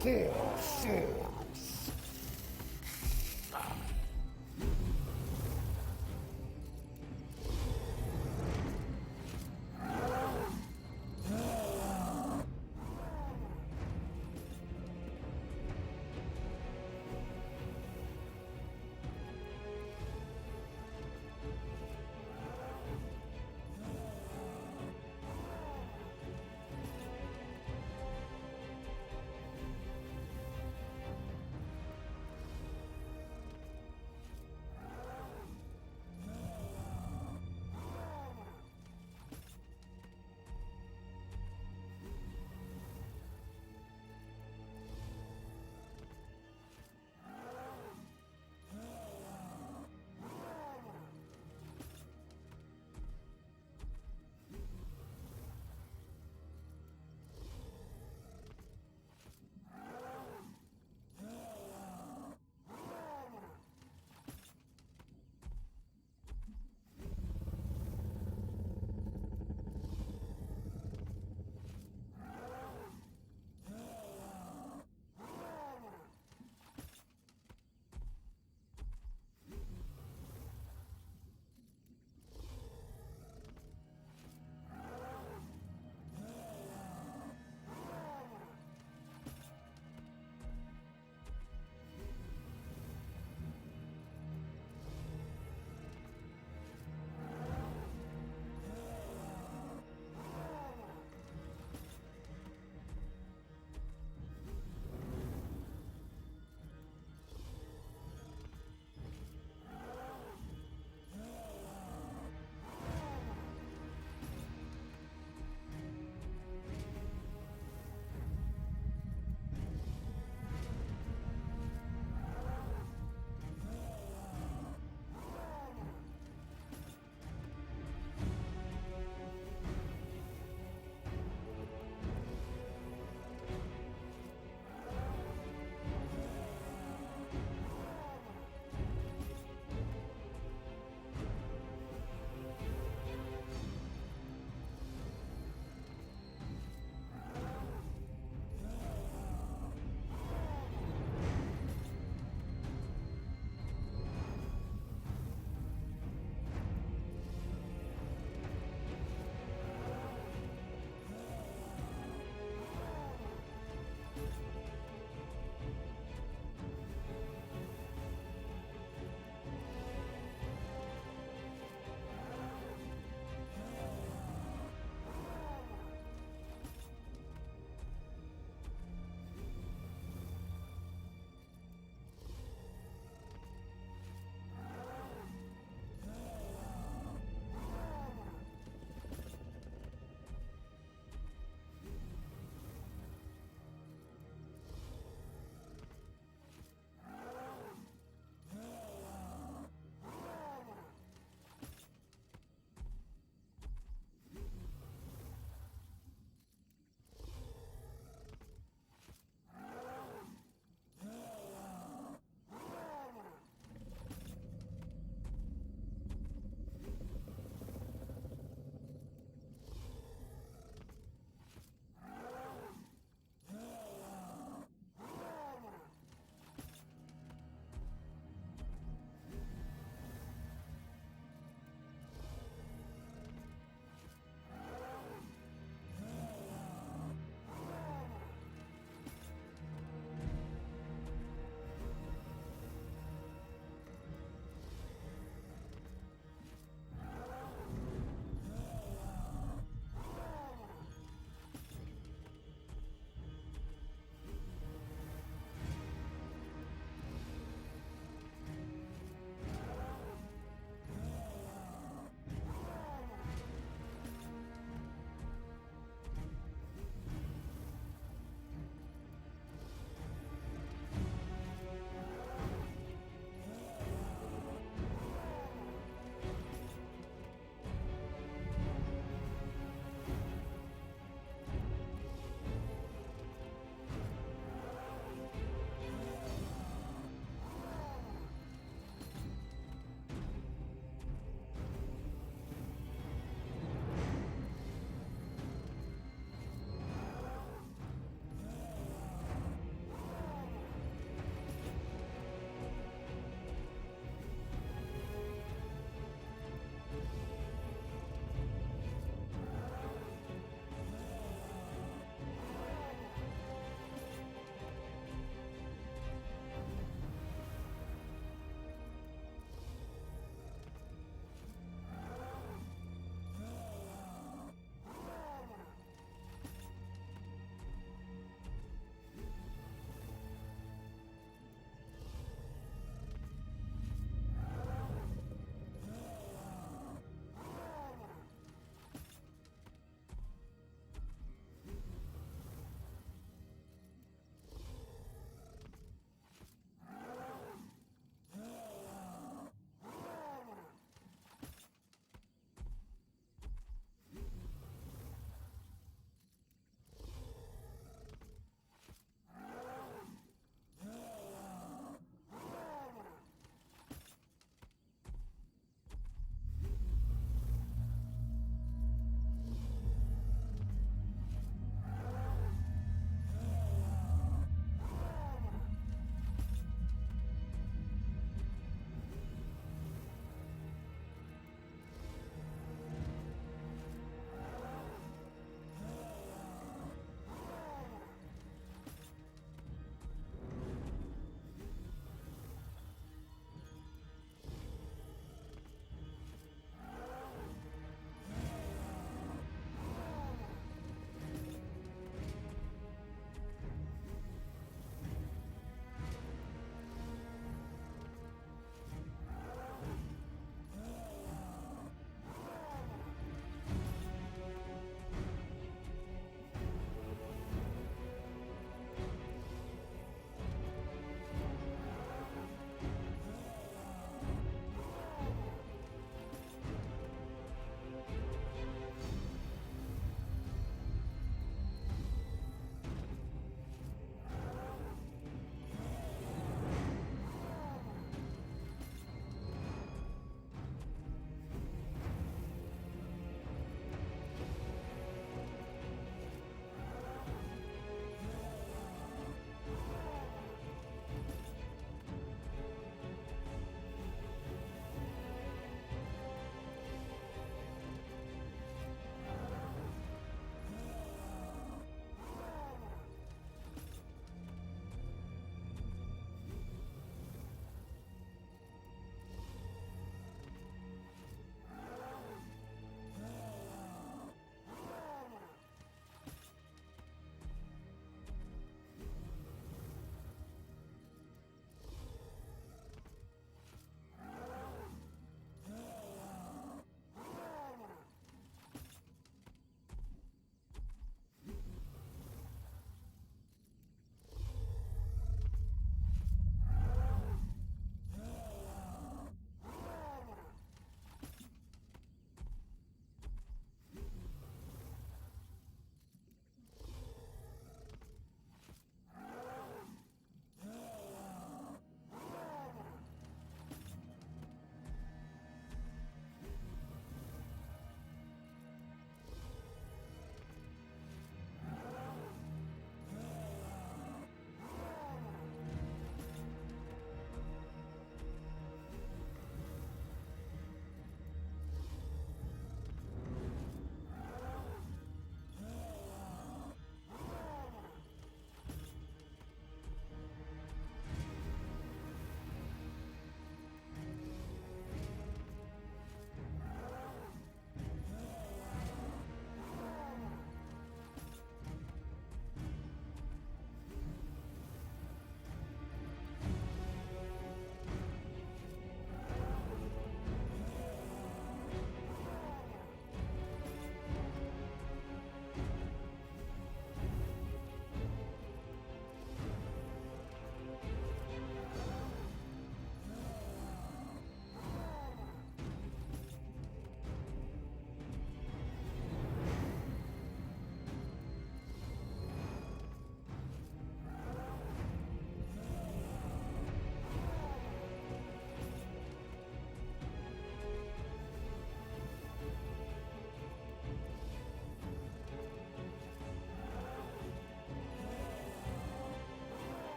For force.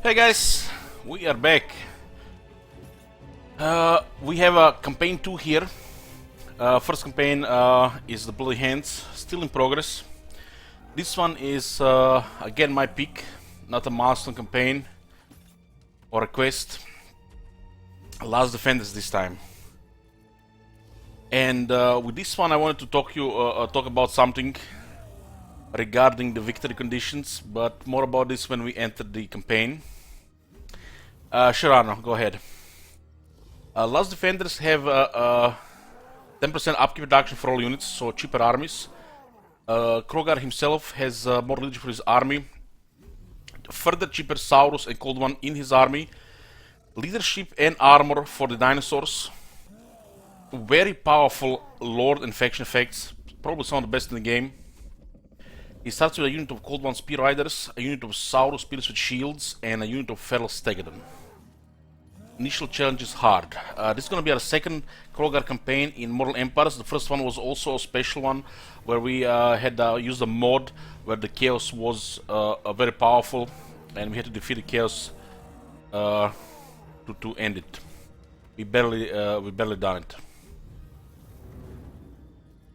Hey guys, we are back. We have a campaign 2 here. First campaign is the Bloody Hands, still in progress. This one is again my pick, not a milestone campaign or a quest. Last Defenders this time. And with this one I wanted to talk about something regarding the victory conditions, but more about this when we enter the campaign. Shirano, go ahead. Last Defenders have 10% upkeep reduction for all units, so cheaper armies. Krogar himself has more leadership for his army. Further cheaper Saurus and Cold One in his army. Leadership and armor for the dinosaurs. Very powerful Lord and faction effects, probably some of the best in the game. He starts with a unit of Cold One Spear Riders, a unit of Saurus Spears with shields, and a unit of Feral Stegodon. Initial challenge is hard. This is going to be our second Krogar campaign in Mortal Empires. The first one was also a special one where we had used a mod where the Chaos was very powerful and we had to defeat the Chaos to end it. We barely done it.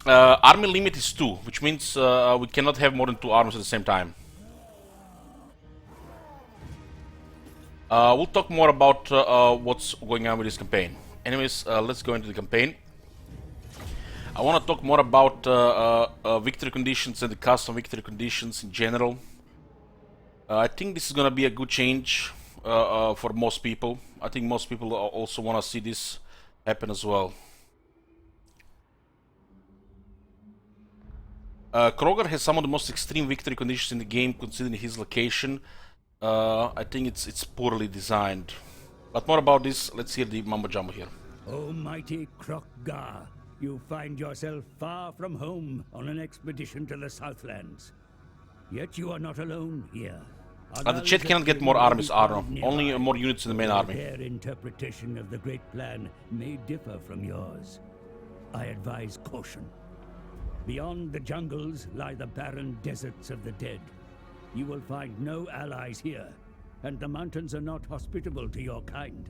Army limit is 2, which means we cannot have more than 2 armies at the same time. We'll talk more about what's going on with this campaign. Anyways, let's go into the campaign. I want to talk more about victory conditions and the custom victory conditions in general. I think this is going to be a good change for most people. I think most people also want to see this happen as well. Krogar has some of the most extreme victory conditions in the game considering his location. I think it's poorly designed. But more about this, let's hear the mumbo jumbo here. O mighty Krogar, you find yourself far from home on an expedition to the Southlands. Yet you are not alone here. The chat cannot get more armies, Arno. Only more units in the main army. Their interpretation of the Great Plan may differ from yours. I advise caution. Beyond the jungles lie the barren deserts of the dead. You will find no allies here, and the mountains are not hospitable to your kind.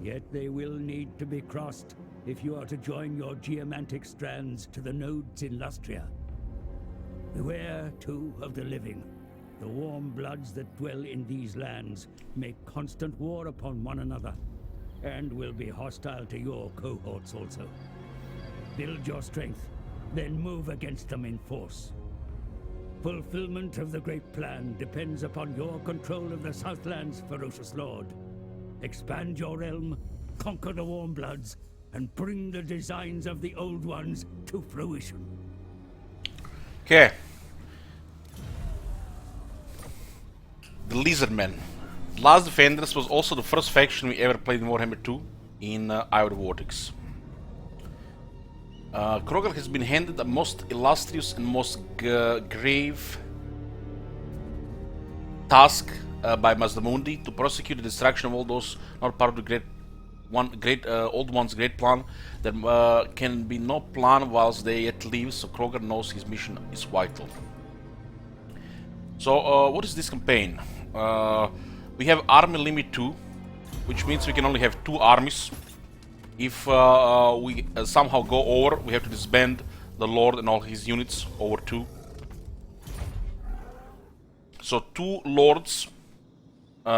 Yet they will need to be crossed if you are to join your geomantic strands to the nodes in Lustria. Beware, too, of the living. The warm bloods that dwell in these lands make constant war upon one another, and will be hostile to your cohorts also. Build your strength, then move against them in force. Fulfillment of the Great Plan depends upon your control of the Southlands, ferocious lord. Expand your realm, conquer the warm bloods, and bring the designs of the old ones to fruition. Okay. The Lizardmen. Last Defenders was also the first faction we ever played in Warhammer 2 in Eye of the Vortex. Krogar has been handed the most illustrious and most grave task by Mazdamundi to prosecute the destruction of all those not part of the Old One's great plan. There can be no plan whilst they yet live, so Krogar knows his mission is vital. So, what is this campaign? We have army limit 2, which means we can only have 2 armies. If we somehow go over, we have to disband the Lord and all his units over 2. So 2 Lords, 2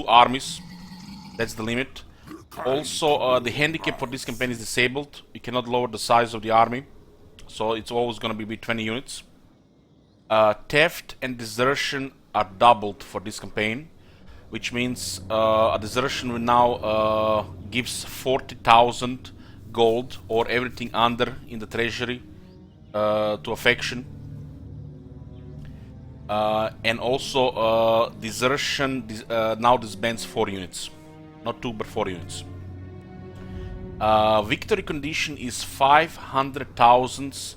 armies, that's the limit. Also, the handicap for this campaign is disabled. You cannot lower the size of the army, so it's always going to be 20 units. Theft and desertion are doubled for this campaign, which means a desertion now gives 40,000 gold or everything under in the treasury to a faction. And also desertion now disbands 4 units. Not 2 but 4 units. Victory condition is 500,000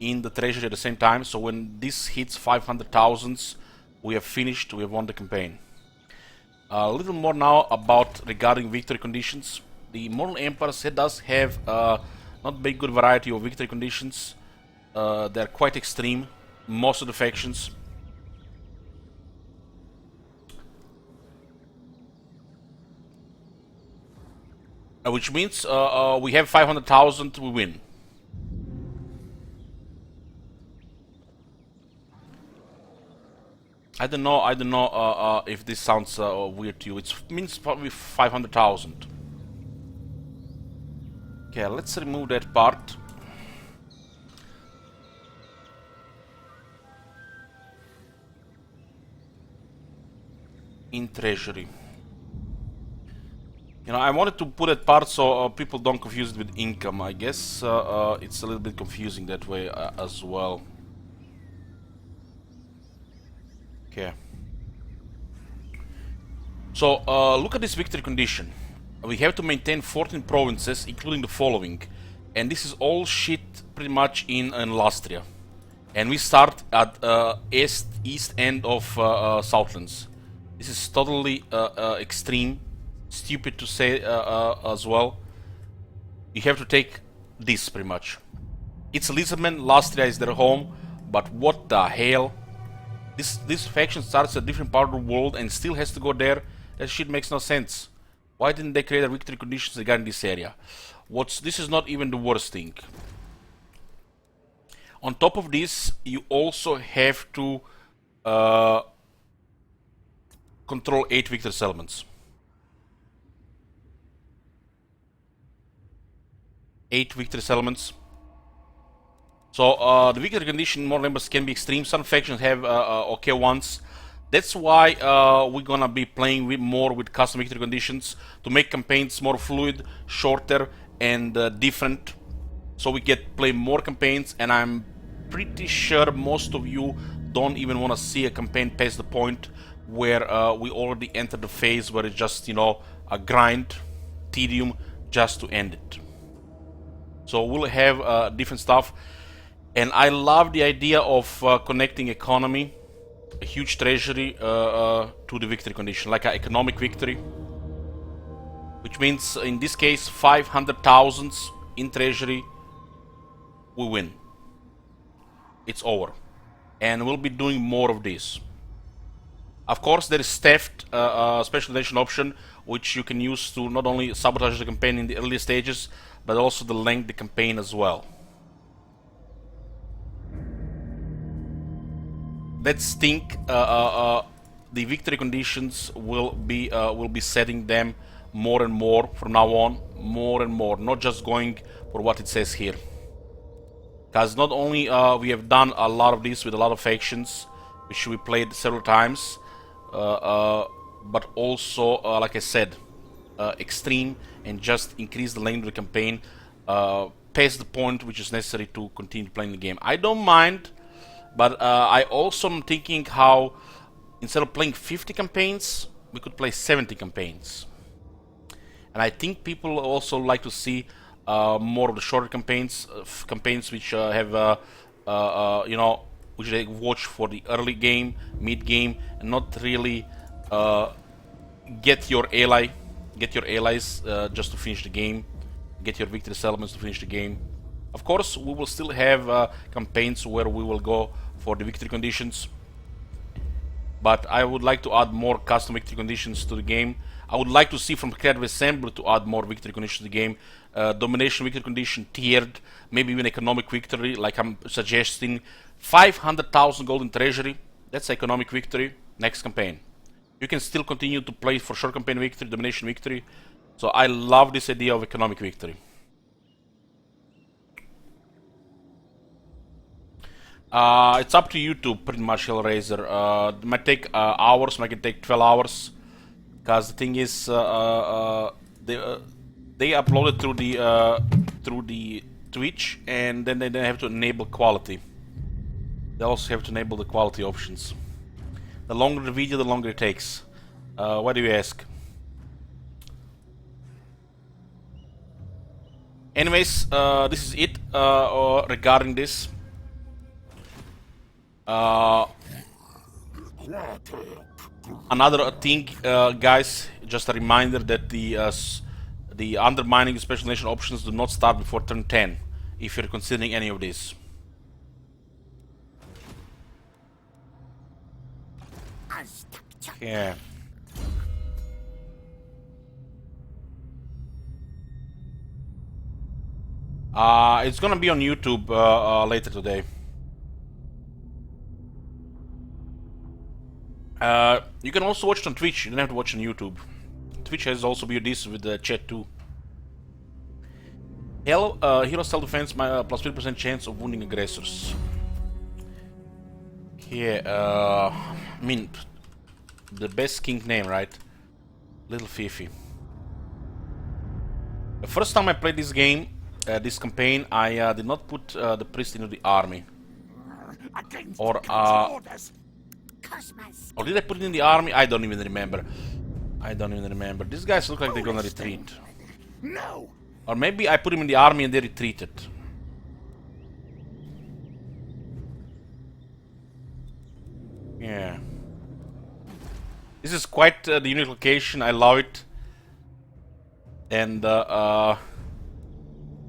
in the treasury at the same time, so when this hits 500,000 we have finished, we have won the campaign. A little more now about regarding victory conditions. The Mortal Empires does have not very good variety of victory conditions. They're quite extreme, most of the factions. which means we have 500,000, we win. I don't know if this sounds weird to you. It means probably 500,000. Okay, let's remove that part. In treasury. You know, I wanted to put that part so people don't confuse it with income. I guess it's a little bit confusing that way as well. Okay. So, look at this victory condition. We have to maintain 14 provinces, including the following. And this is all shit pretty much in Lastria. And we start at east end of Southlands. This is totally extreme. Stupid to say as well. You have to take this pretty much. It's Lisbon, Lastria is their home, but what the hell? This faction starts a different part of the world and still has to go there. That shit makes no sense. Why didn't they create a victory conditions regarding this area? This is not even the worst thing. On top of this, you also have to control 8 victory settlements. 8 victory settlements. So the victory condition more members can be extreme. Some factions have okay ones. That's why we're gonna be playing more with custom victory conditions to make campaigns more fluid, shorter, and different. So we play more campaigns, and I'm pretty sure most of you don't even want to see a campaign past the point where we already entered the phase where it's just, you know, a grind, tedium, just to end it. So we'll have different stuff. And I love the idea of connecting economy, a huge treasury, to the victory condition, like an economic victory. Which means, in this case, 500,000 in treasury, we win. It's over. And we'll be doing more of this. Of course, there is theft, specialization option, which you can use to not only sabotage the campaign in the early stages, but also to lengthen the campaign as well. Let's think the victory conditions will be setting them more and more from now on, more and more, not just going for what it says here. Because not only we have done a lot of this with a lot of factions, which we played several times, but also, like I said, extreme and just increase the length of the campaign past the point which is necessary to continue playing the game. I don't mind. But I also am thinking how, instead of playing 50 campaigns, we could play 70 campaigns. And I think people also like to see more of the shorter campaigns, campaigns which have, you know, which they watch for the early game, mid game, and not really get your allies just to finish the game, get your victory settlements to finish the game. Of course, we will still have campaigns where we will go for the victory conditions, but I would like to add more custom victory conditions to the game. I would like to see from Creative Assembly to add more victory conditions to the game. Domination victory condition tiered, maybe even economic victory, like I'm suggesting. 500,000 golden treasury, that's economic victory, next campaign. You can still continue to play for short campaign victory, domination victory. So I love this idea of economic victory. It's up to you to pretty much, Hellraiser. It might take hours, might take 12 hours. Because the thing is, they upload it through the Twitch, and then they have to enable quality. They also have to enable the quality options. The longer the video, the longer it takes. Why do you ask? Anyways, this is it regarding this. Another thing, guys, just a reminder that the undermining special nation options do not start before turn 10, if you're considering any of this. Yeah. It's gonna be on YouTube later today. You can also watch it on Twitch. You don't have to watch on YouTube. Twitch has also BODs with the chat too. Hero self-defense, plus 50% chance of wounding aggressors. Okay, I mean, the best king name, right? Little Fifi. The first time I played this game, this campaign, I did not put the priest into the army. Or did I put it in the army? I don't even remember. These guys look like they're gonna retreat. No. Or maybe I put him in the army and they retreated. Yeah. This is quite the unique location. I love it. And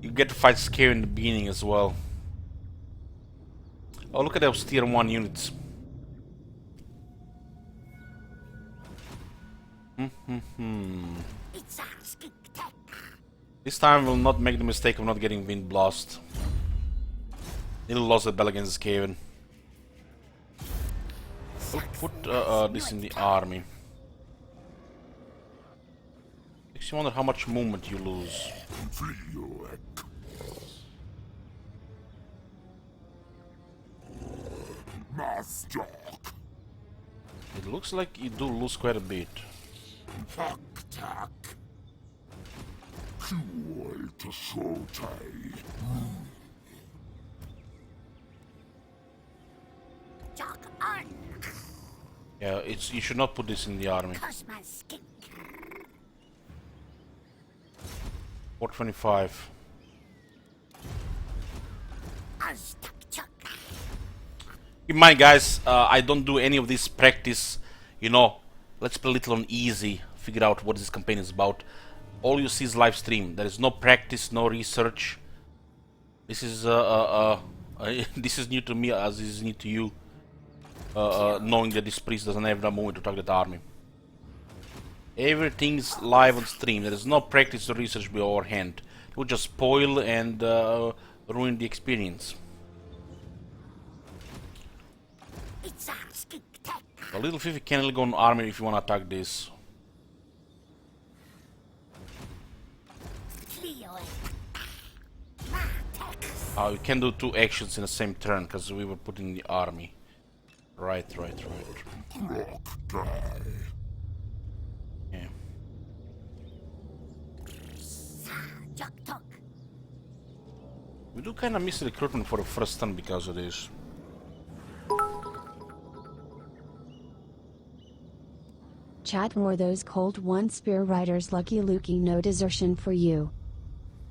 you get to fight Scare in the beginning as well. Oh, look at those tier 1 units. This time we'll not make the mistake of not getting Wind Blast. Little lost the battle against Skaven. We'll put this in the army. Makes you wonder how much movement you lose. It looks like you do lose quite a bit. Yeah, you should not put this in the army. 425. Keep in mind, guys, I don't do any of this practice. You know, let's play a little on easy, figure out what this campaign is about. All you see is live stream. There is no practice, no research. This is this is new to me, as is new to you. Knowing that this priest doesn't have enough movement to target the army. Everything's live on stream. There is no practice or research beforehand. It would just spoil and ruin the experience. A little Fifi can go on army if you want to attack this. You can do 2 actions in the same turn because we were put in the army. Right. Yeah. We do kind of miss recruitment for the first turn because of this. Chat more those cold one spear riders. Lucky Lukey, no desertion for you.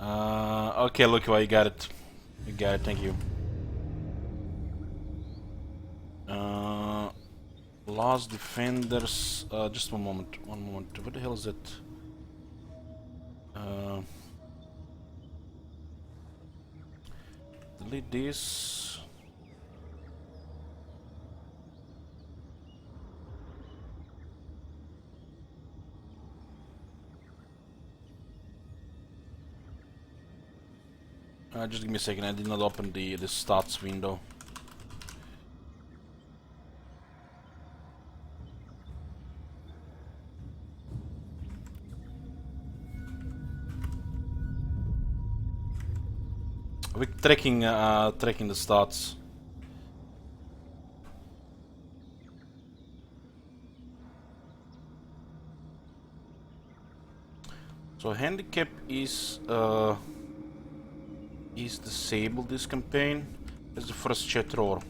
Okay, look, well, you got it. You got it, thank you. Lost defenders. Just one moment. What the hell is it? Delete this. Just give me a second, I did not open the stats window. We're tracking the stats. So handicap is disabled this campaign. That's the first chat roar.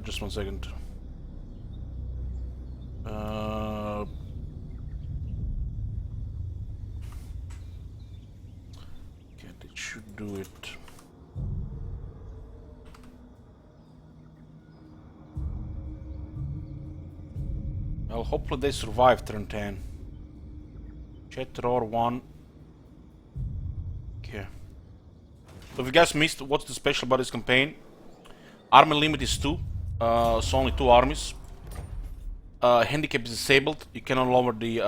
Just 1 second. Okay, that should do it. Well, hopefully they survive turn 10. Chat roar 1. Okay. So if you guys missed what's the special about this campaign, army limit is 2, so only 2 armies. Handicap is disabled, you cannot lower the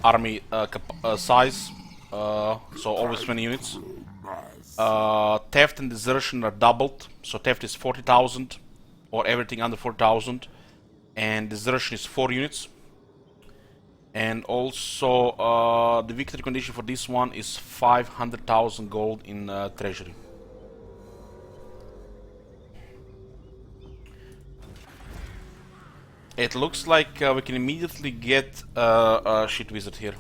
army size, so always 20 units. Theft and desertion are doubled, so theft is 40,000 or everything under 4,000, and desertion is 4 units. And also the victory condition for this one is 500,000 gold in treasury. It looks like we can immediately get a shit wizard here.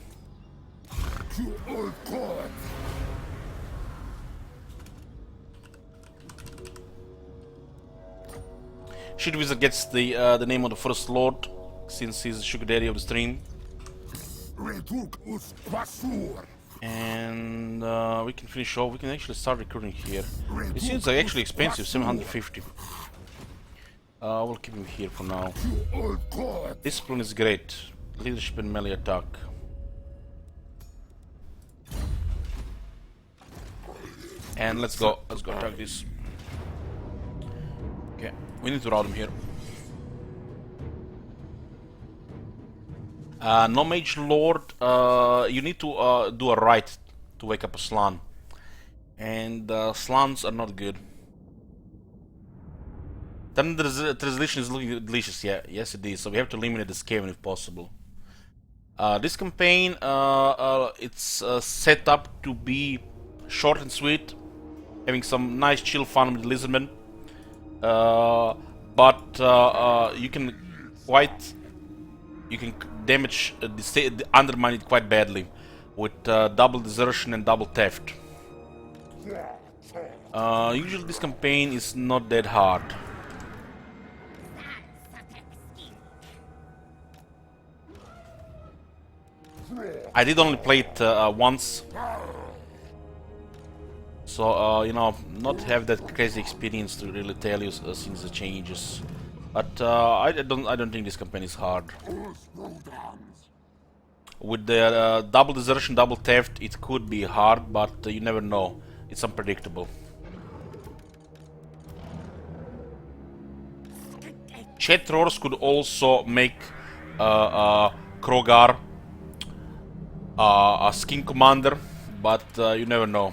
Shit wizard gets the name of the first lord, since he's the sugar daddy of the stream. And we can finish off. We can actually start recruiting here. These units are actually expensive, 750. We'll keep him here for now. Discipline is great. Leadership and melee attack. And let's go attack this. Okay, we need to rout him here. No mage lord, you need to do a rite to wake up a slan. And slans are not good. Then the translation is looking delicious, yeah, yes it is. So we have to eliminate the Skaven if possible. This campaign, it's set up to be short and sweet, having some nice chill fun with the Lizardmen. But you can damage, undermine it quite badly with double desertion and double theft. Usually this campaign is not that hard. I did only play it once, so you know, not have that crazy experience to really tell you since the changes. But I don't think this campaign is hard. With the double desertion, double theft, it could be hard, but you never know. It's unpredictable. Chet Roars could also make Krogar a skin commander, but you never know.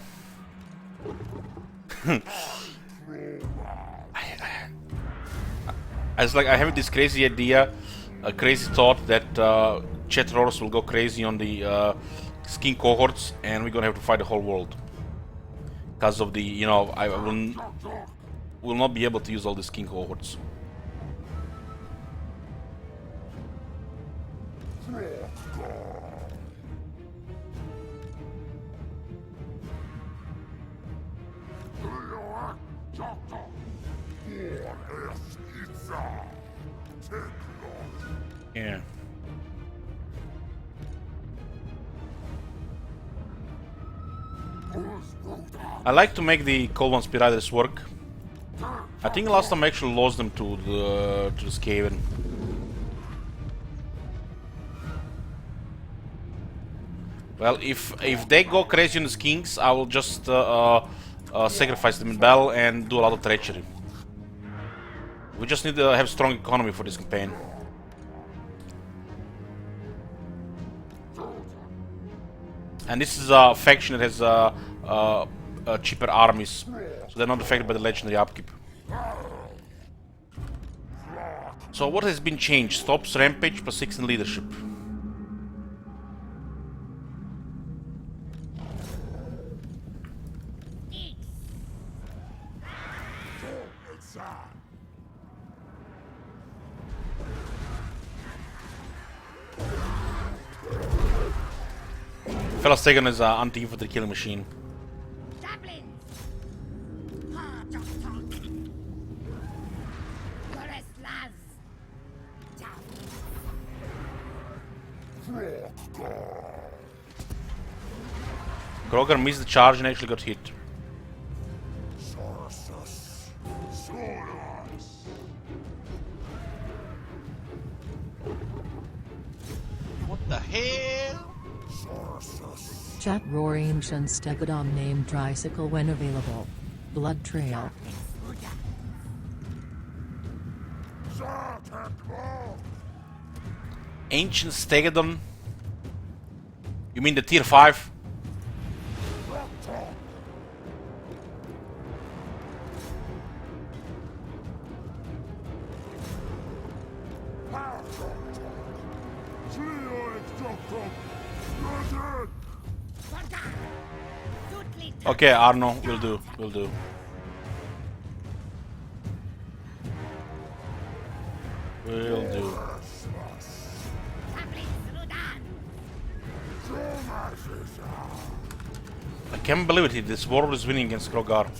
I have this crazy idea, a crazy thought that Chet Roars will go crazy on the skin cohorts, and we're gonna have to fight the whole world because of the, you know, I will not be able to use all the skin cohorts. Yeah. I like to make the Cold One Spear Riders work. I think last time I actually lost them to the Skaven. Well, if they go crazy on the skins, I will just sacrifice them in battle and do a lot of treachery. We just need to have strong economy for this campaign. And this is a faction that has cheaper armies, so they're not affected by the legendary upkeep. So what has been changed? Stops rampage plus 6 in leadership. Felastegon is an anti-infantry killing machine. Krogar missed the charge and actually got hit. What the hell? Chat Roar Ancient Stegodon named Tricycle when available. Blood Trail. Ancient Stegadon. You mean the tier 5? Okay, Arno, will do, will do. Will do. I can't believe it, this world is winning against Krogar.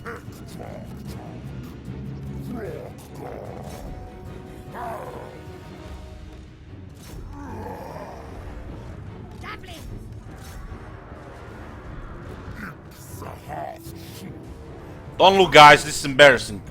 Don't look, guys, this is embarrassing.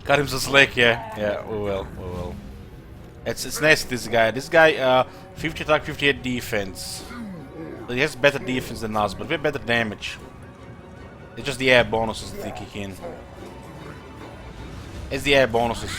Got him some slick, yeah. Yeah, we will, we will. It's nice, this guy. This guy, 50 attack, 58 defense. He has better defense than us, but we have better damage. It's just the air bonuses that they kick in. It's the air bonuses.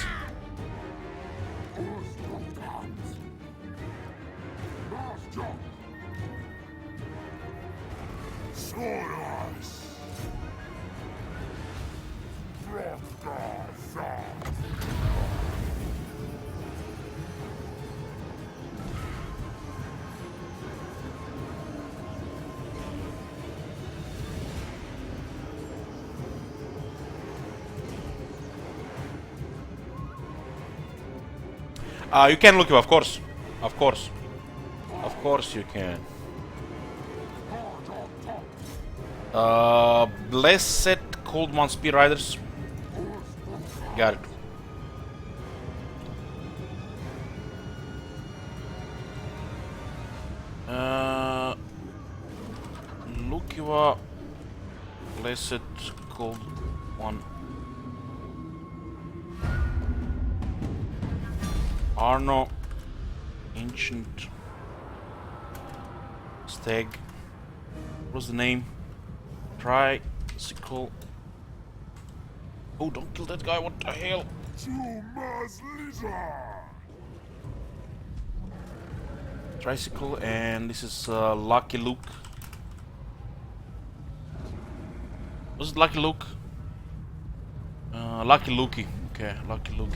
You can look him, of course. Of course. Of course you can. Blessed Cold One Spear Riders. Got it. Lukiva. Blessed Cold One. Arno, Ancient Stag. What's the name? Tricycle. Oh, don't kill that guy! What the hell? Tricycle, and this is Lucky Luke. Was it Lucky Luke? Lucky Lukey. Okay, Lucky Luke.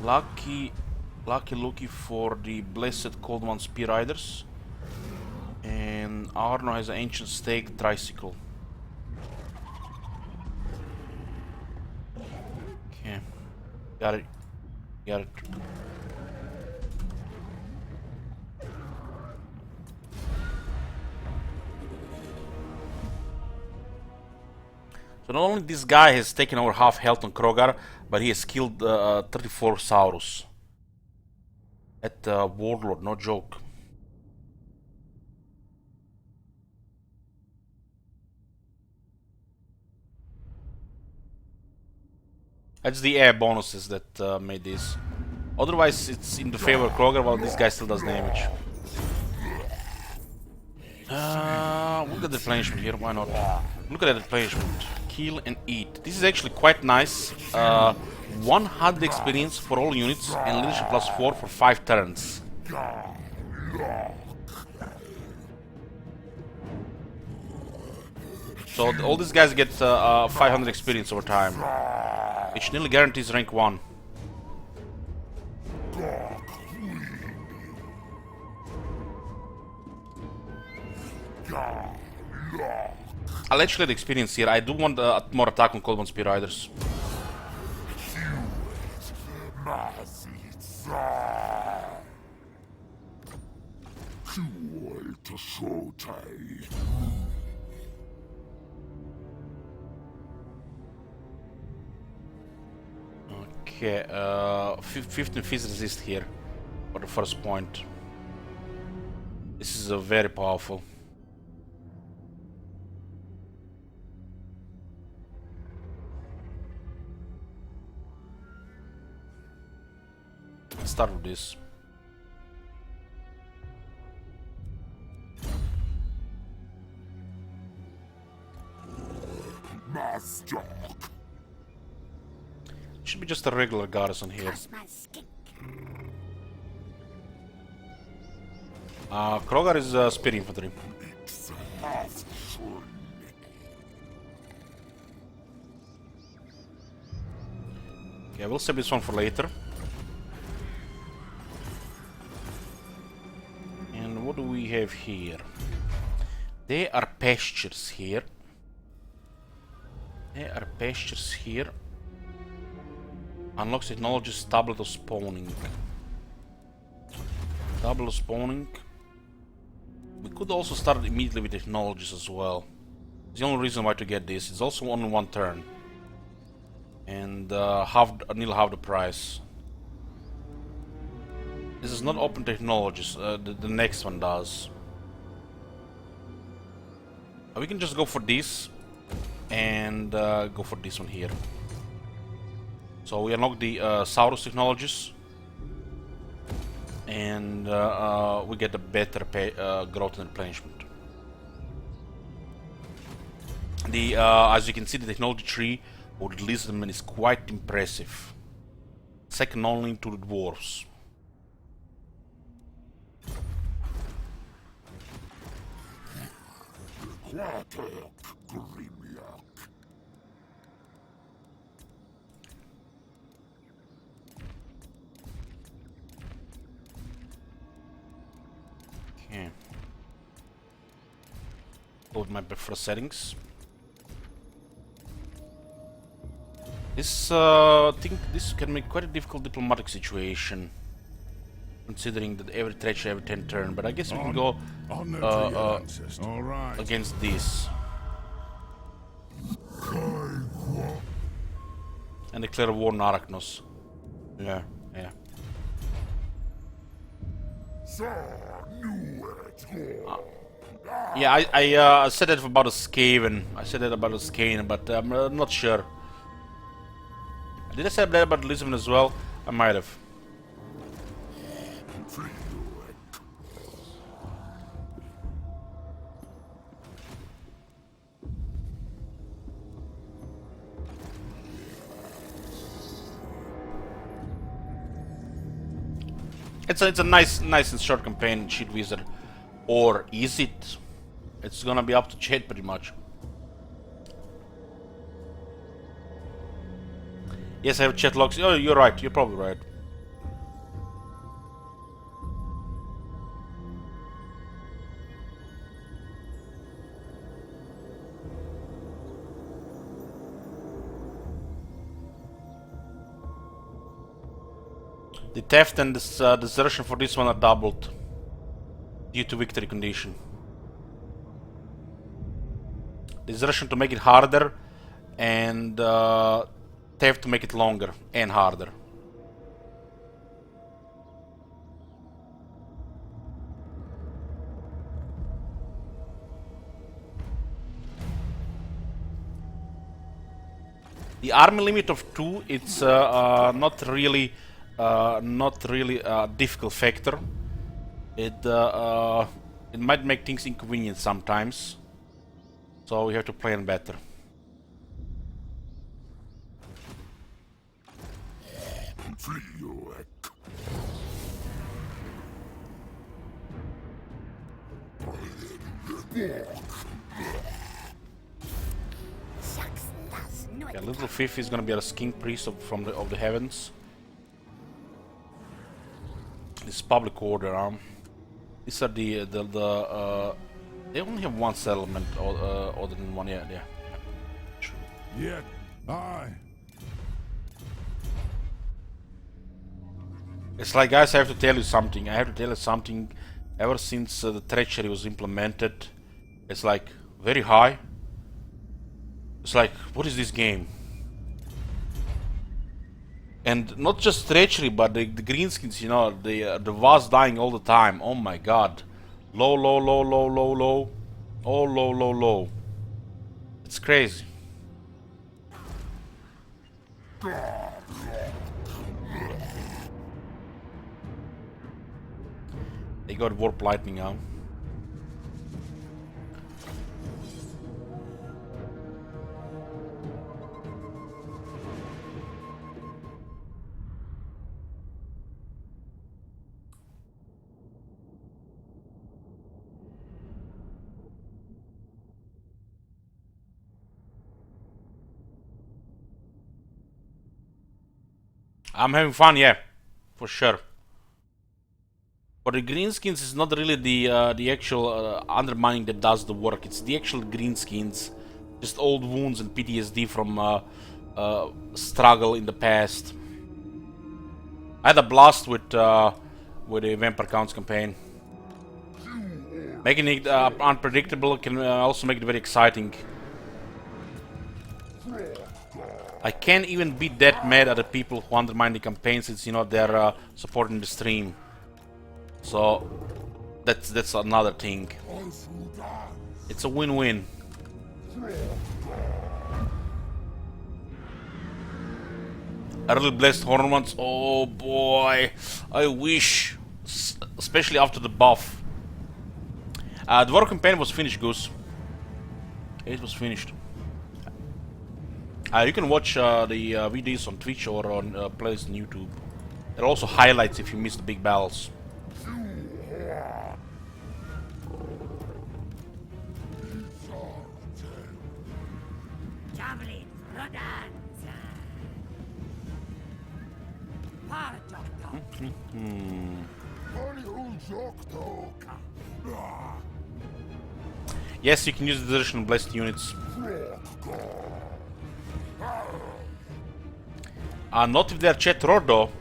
Lucky Lucky for the Blessed Cold One Spear Riders. And Arno has an Ancient Stag Tricycle. Okay. Got it. Got it. So not only this guy has taken over half health on Krogar, but he has killed 34 Saurus. At Warlord, no joke. That's the air bonuses that made this. Otherwise, it's in the favor of Krogar, while this guy still does damage. Look at the replenishment here, why not? Look at that replenishment. Kill and eat. This is actually quite nice. 100 experience for all units and leadership +4 for 5 turns. So all these guys get 500 experience over time, which nearly guarantees rank 1. I'll actually get experience here. I do want more attack on Cold One Spear Riders. Okay, 15 fizz resist here for the first point. This is very powerful. Let's start with this. Master. Should be just a regular garrison here. Krogar is spear infantry. Okay, we'll save this one for later. And what do we have here? There are pastures here. There are pastures here. Unlocks technologies, tablet of spawning. Tablet of spawning. We could also start immediately with technologies as well. It's the only reason why to get this. It's also only one turn. And nearly half the price. This is not open technologies, the next one does. We can just go for this and go for this one here. So we unlock the Saurus technologies and we get a better growth and replenishment. As you can see, the technology tree for the lizardmen is quite impressive. Second only to the dwarves. Okay. Go with my preferred settings. This think this can make quite a difficult diplomatic situation, considering that every treachery every 10 turn. But I guess we can go against this and declare war on Arachnos. Yeah, yeah. Yeah, I said that about a Skaven. I said that about a Skaven, but I'm not sure. Did I say that about Lisbon as well? I might have. It's a nice and short campaign, Cheat Wizard. Or is it? It's gonna be up to Chet pretty much. Yes, I have chat logs. Oh, you're right. You're probably right. The theft and this desertion for this one are doubled due to victory condition. Desertion to make it harder, and theft to make it longer and harder. The army limit of 2, it's not really a difficult factor. It might make things inconvenient sometimes, so we have to plan better. Yeah, little fifth is gonna be a king priest of the heavens. This public order. These are they only have one settlement other than one. Yeah. True. Yet I. It's like, guys, I have to tell you something. Ever since the treachery was implemented, it's like very high. It's like, what is this game? And not just treachery, but the greenskins, you know, the was dying all the time. Oh my god. Low, low, low, low, low, low. Oh, low, low, low. It's crazy. They got warp lightning now. I'm having fun, yeah, for sure. But the greenskins is not really the actual undermining that does the work. It's the actual greenskins, just old wounds and PTSD from struggle in the past. I had a blast with the Vampire Counts campaign. Making it unpredictable can also make it very exciting. I can't even be that mad at the people who undermine the campaign, since you know they're supporting the stream. So that's another thing. It's a win-win. I really blessed Horn once. Oh boy, I wish, especially after the buff. The war campaign was finished, Goose. It was finished. You can watch the videos on Twitch or on playlist on YouTube. There are also highlights if you missed the big battles. Yes, you can use the additional blessed units. Not if they're Chet Roar though.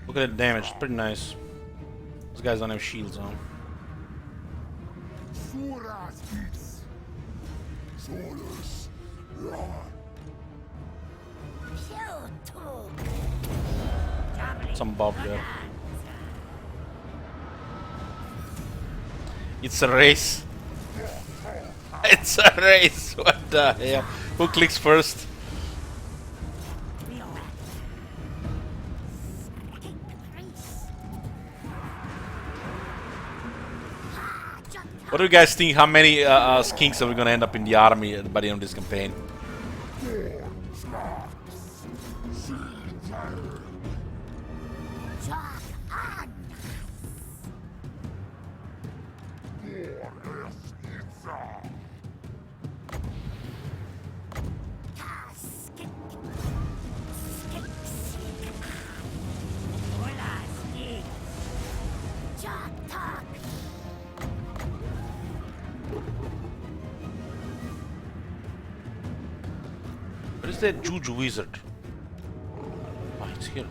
Look at that damage, it's pretty nice. These guys don't have shields on. Some bob there. It's a race. It's a race. What the hell? Who clicks first? What do you guys think? How many skinks are we gonna end up in the army by the end of this campaign? Where is that Juju wizard? Ah, it's here.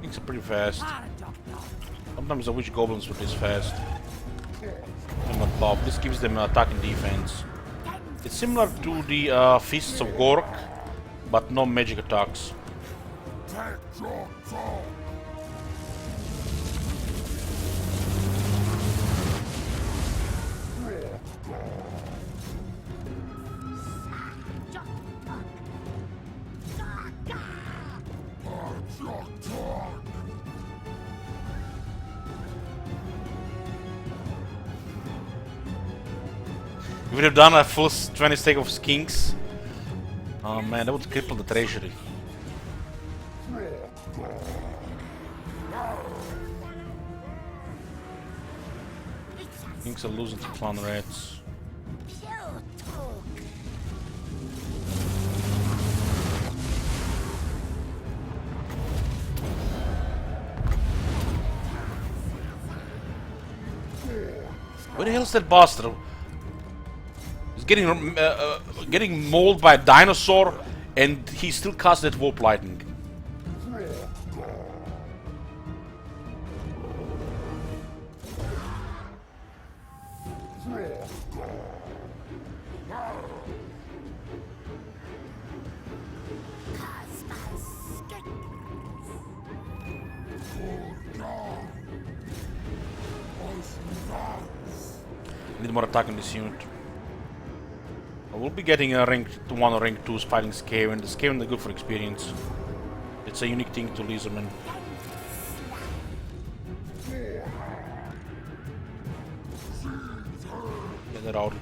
Things are pretty fast. Sometimes I wish goblins were this fast. And not Bob. This gives them attack and defense. It's similar to the Fists of Gork, but no magic attacks. We would have done a full 20 stack of skinks. Oh man, that would cripple the treasury. Skinks are losing to clan rats. Where the hell is that bastard? He's getting mauled by a dinosaur, and he still casts that warp lightning. Need more attack on this unit. I will be getting a rank 1 or rank 2 fighting Skaven. The Skaven are good for experience. It's a unique thing to Lizardman. Get that out.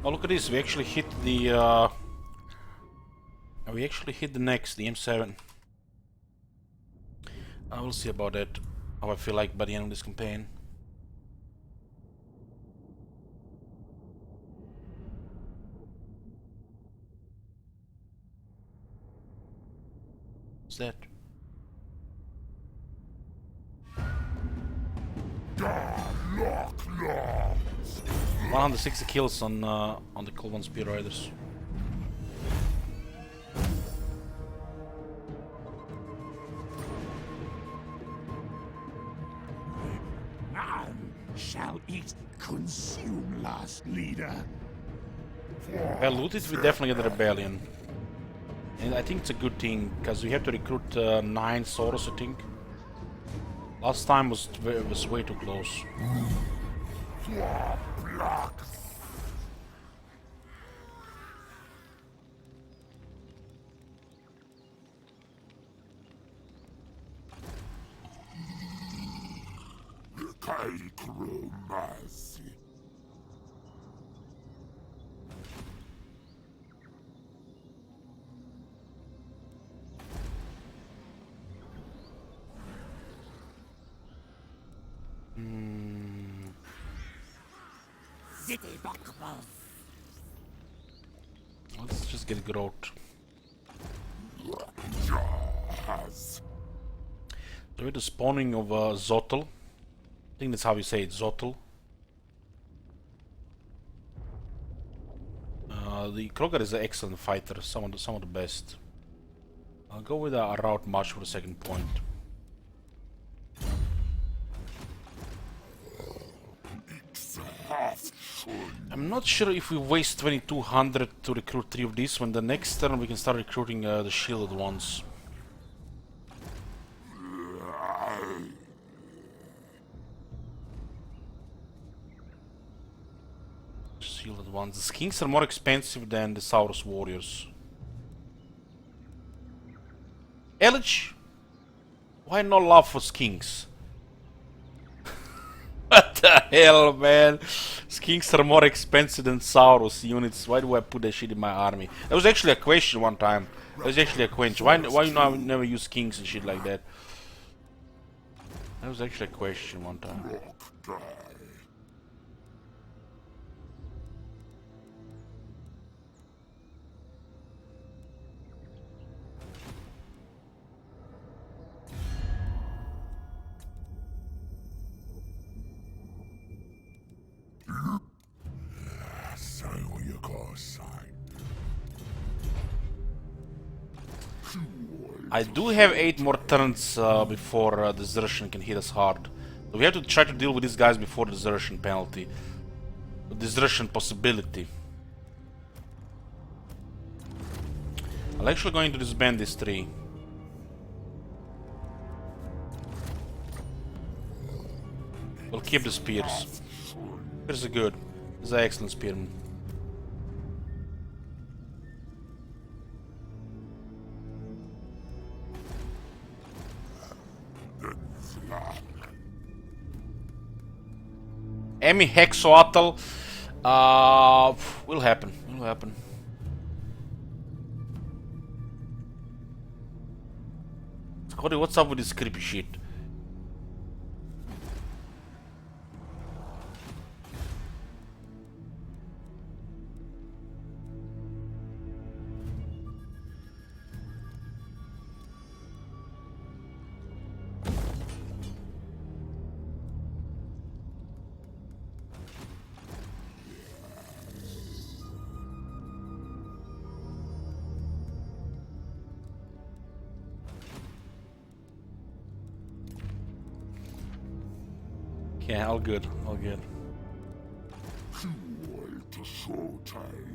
Oh, look at this, we actually hit the next, the M7. I will see about that, how I feel like by the end of this campaign. What's that? 160 kills on the Cold One Spear Riders. None shall it consume last leader. Well, looted, we definitely get a rebellion. And I think it's a good thing, because we have to recruit 9 Saurus, I think. Last time was way too close. Necromancy. Let's just get growth. Yes. So with the spawning of Zotl, I think that's how you say it, Zotl. The Krogar is an excellent fighter, some of the best. I'll go with a route march for the second point. I'm not sure if we waste 2200 to recruit 3 of these, when the next turn we can start recruiting the shielded ones. Shielded ones. The Skinks are more expensive than the Saurus warriors. Elich? Why not love for Skinks? What the hell, man? Skinks are more expensive than Saurus units. Why do I put that shit in my army? That was actually a question one time. That was actually a question. Why you never use Skinks and shit like that? That was actually a question one time. So you go sign. I do have 8 more turns before desertion can hit us hard. So we have to try to deal with these guys before the desertion penalty. The desertion possibility. I'm actually going to disband these 3. We'll keep the spears. Spears are good. These are excellent spearmen. Emi Hexoatl. Will happen. Will happen. Cody, what's up with this creepy shit? Yeah, all good, all good. Alter Showtime.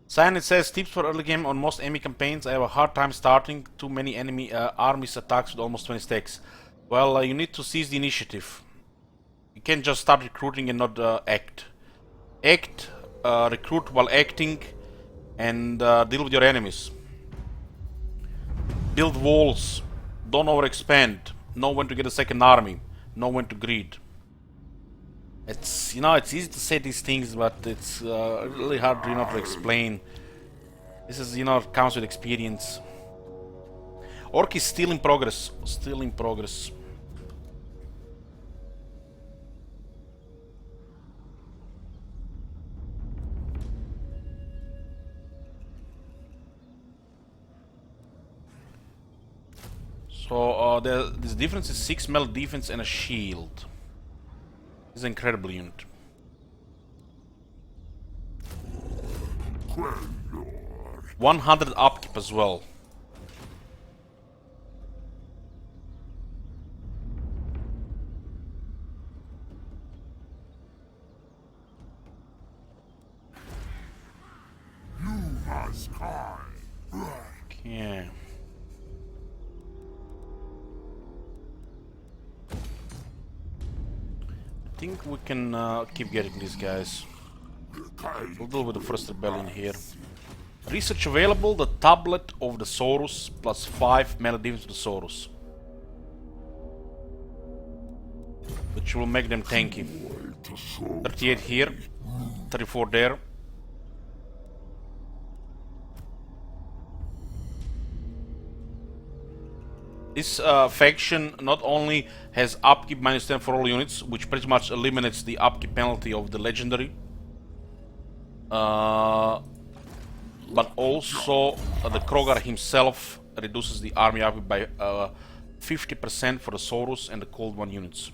Cyanide says, tips for early game on most enemy campaigns. I have a hard time starting too many enemy armies attacks with almost 20 stacks. Well, you need to seize the initiative. You can't just start recruiting and not act. Act, recruit while acting, and deal with your enemies. Build walls. Don't overexpand. Know when to get a second army. Know when to greed. It's, you know, it's easy to say these things, but it's really hard, you know, to explain. This is, you know, comes with experience. Orc is still in progress. Still in progress. So this difference is 6 melee defense and a shield. This is an incredible unit. Quelor. 100 upkeep as well. Askai. Okay. I think we can keep getting these guys. We'll deal with the first rebellion here. Research available, the tablet of the Saurus plus 5 melee defense to the Saurus. Which will make them tanky. 38 here, 34 there. This faction not only has upkeep minus 10 for all units, which pretty much eliminates the upkeep penalty of the legendary, but also the Krogar himself reduces the army upkeep by 50% for the Saurus and the Cold One units.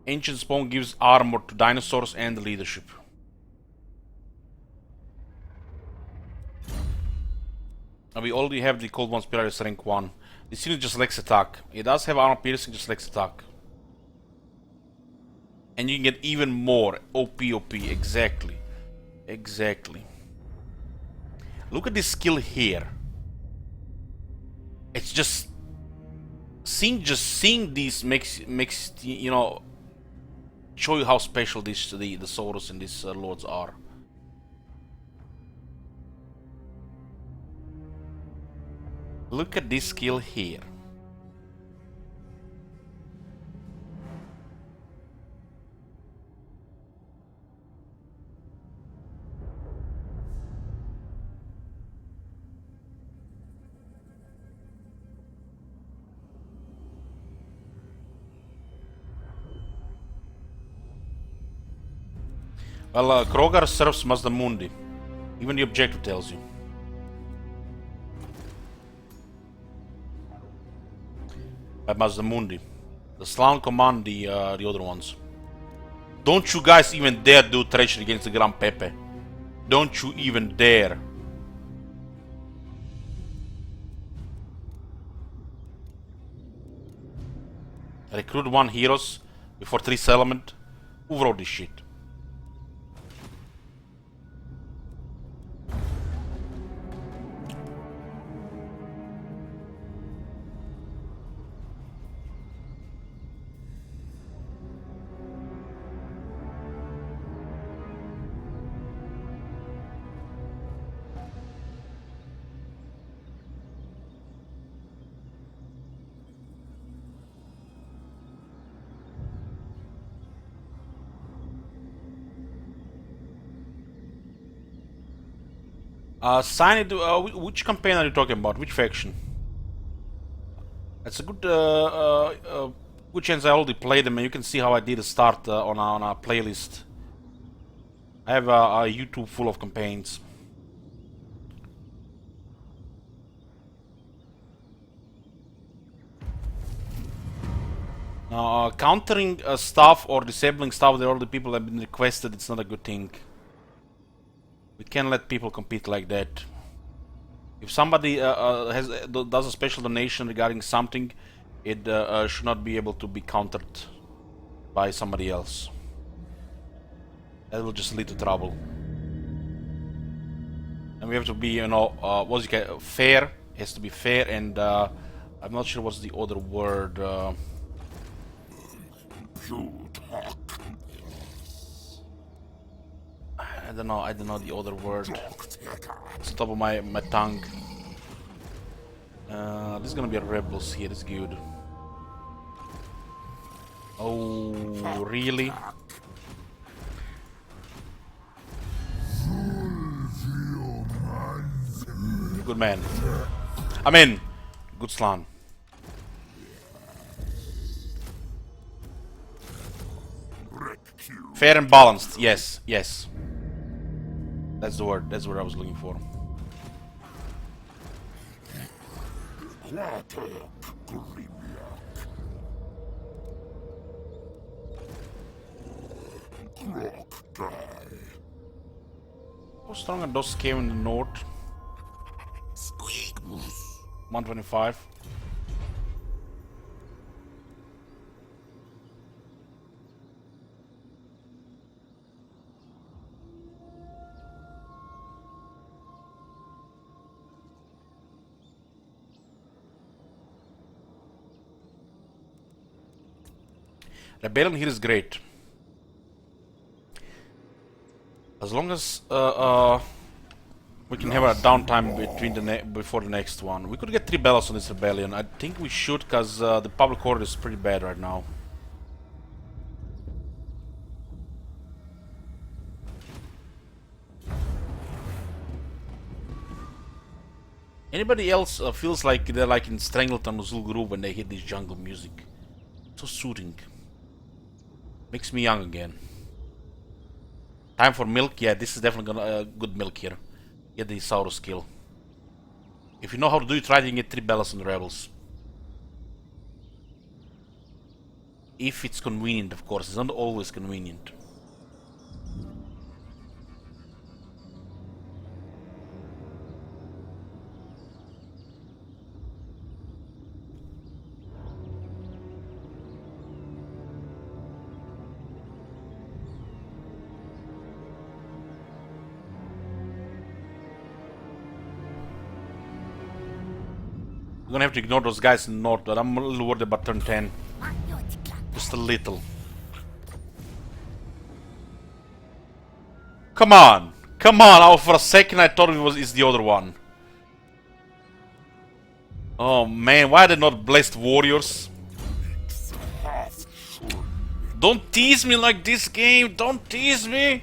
Ancient Spawn gives armor to dinosaurs and the leadership. And we already have the Cold One Spiralis rank 1. This unit just lacks attack. It does have armor piercing, just lacks attack. And you can get even more. OP, exactly. Exactly. Look at this skill here. It's just... Seeing these makes you know, show you how special the Saurus and these lords are. Look at this skill here. Well, Krogar serves Mazdamundi. Even the objective tells you. By Mazdamundi. The Slan command the other ones. Don't you guys even dare do treachery against the Gran Pepe. Don't you even dare. Recruit 1 heroes before 3 settlement. Who wrote this shit? Cyanid, which campaign are you talking about? Which faction? It's a good good chance I already played them, and you can see how I did a start on a playlist. I have a YouTube full of campaigns. Now, countering stuff or disabling stuff that all the people have been requested, it's not a good thing. We can't let people compete like that. If somebody does a special donation regarding something, it should not be able to be countered by somebody else. That will just lead to trouble. And we have to be, you know, fair. It has to be fair, and I'm not sure what's the other word. I don't know the other word. It's the top of my tongue. This is gonna be a rebels here, it's good. Oh, really? Good man. I mean, good slan. Fair and balanced, yes, yes. That's the word, that's what I was looking for. How strong are those came in the north? 125. Rebellion here is great. As long as we can have a downtime between before the next one. We could get 3 battles on this rebellion. I think we should, because the public order is pretty bad right now. Anybody else feels like they're like in Strangleton or Zul'Gurub when they hear this jungle music? So soothing. Makes me young again. Time for milk? Yeah, this is definitely gonna good milk here. Get the Saurus skill. If you know how to do it right, you can get 3 battles on the rebels. If it's convenient, of course. It's not always convenient. We're gonna have to ignore those guys in the north, but I'm a little worried about turn 10. Just a little. Come on! Come on! Oh, for a second I thought it's the other one. Oh man, why are they not blessed warriors? Don't tease me like this game! Don't tease me!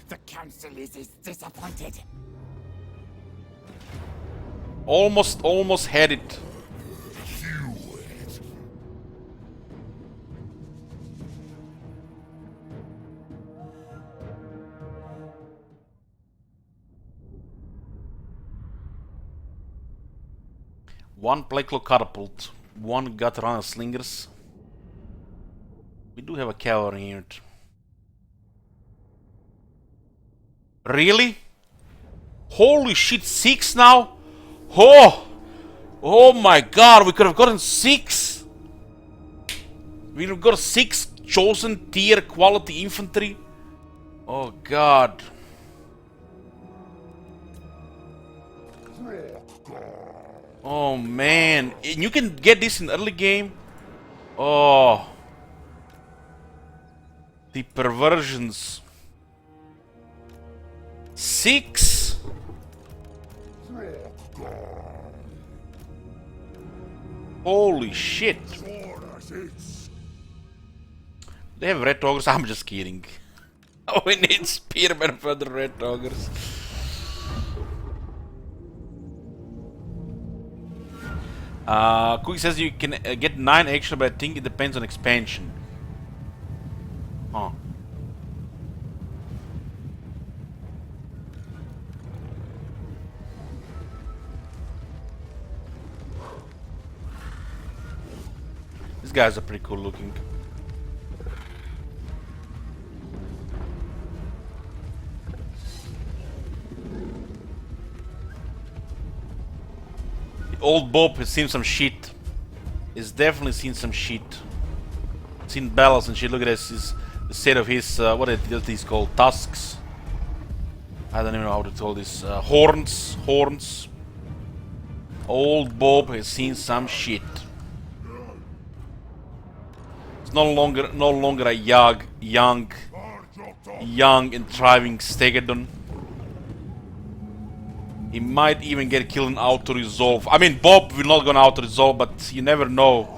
The council is disappointed. Almost had it. One Plague catapult, 1 gut runner slingers. We do have a cavalry unit. Really? Holy shit, 6 now? Oh! Oh my god, we could have gotten 6! We have got 6 chosen tier quality infantry. Oh god. Oh man, and you can get this in early game. Oh. The perversions. 6? Holy shit. They have red ogres? I'm just kidding. Oh, we need spearmen for the red ogres. Cookie says you can get 9 extra, but I think it depends on expansion. Huh. These guys are pretty cool looking. Old Bob has seen some shit. He's definitely seen some shit. Seen battles and shit. Look at this. The set of his what are these called? Tusks. I don't even know how to call this. Horns. Horns. Old Bob has seen some shit. It's no longer a young and thriving Stegadon. He might even get killed in auto-resolve. I mean, Bob will not go on auto-resolve, but you never know.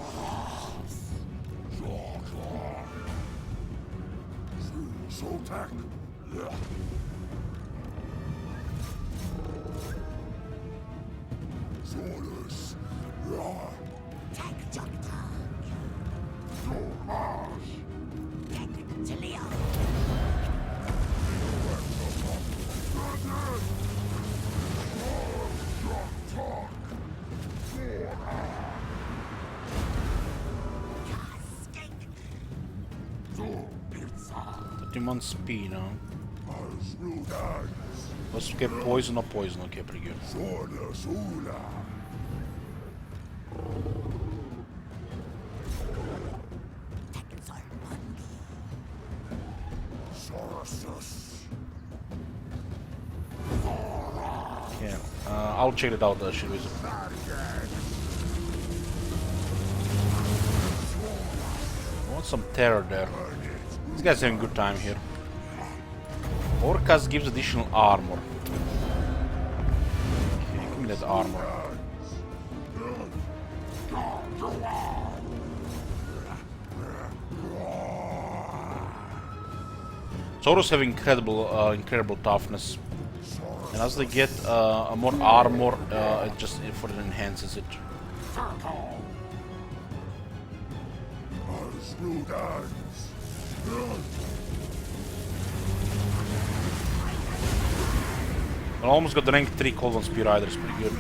On speed, huh? Let's get poison or poison. Okay, pretty good. Yeah, I'll check it out. Shit with it. I want some terror there. This guy's having a good time here. Orcas gives additional armor. Okay, give me that armor. Zoros have incredible toughness, and as they get more armor, it just further enhances it. I almost got the rank 3 Cold One Spear Riders, pretty good.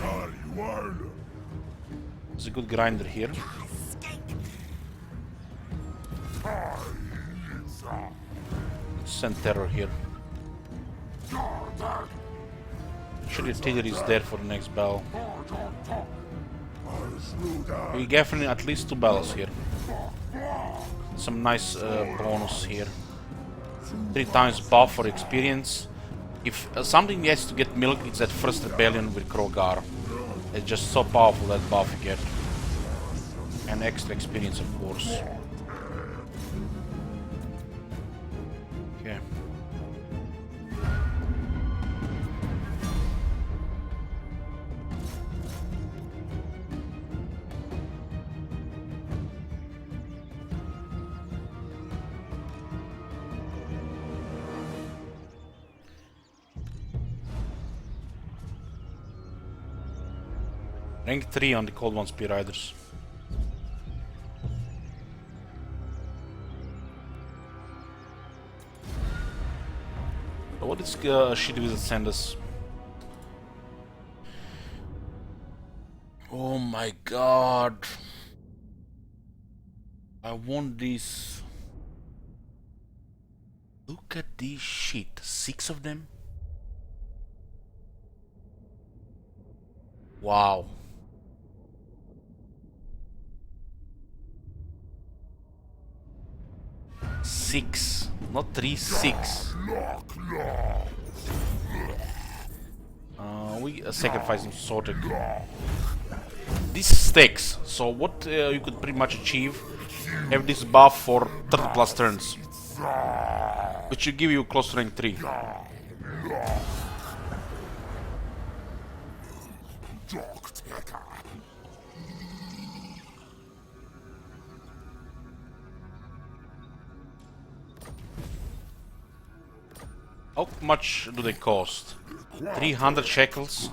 There's a good grinder here. Let's send terror here. Sure, the artillery is there for the next battle. We definitely at least 2 battles here. Some nice bonus here. 3 times buff for experience. If something has to get milk, it's that first rebellion with Krogar. It's just so powerful, that buff you get. And extra experience, of course. Okay. Rank 3 on the Cold One Spear Riders. What is Shitty Wizard send us? Oh my god. I want this. Look at this shit. 6 of them? Wow. 6, not 3, 6. We sacrifice him sorted. This stacks, so what you could pretty much achieve, have this buff for 30 plus turns, which will give you close to rank 3. How much do they cost? 300 shekels,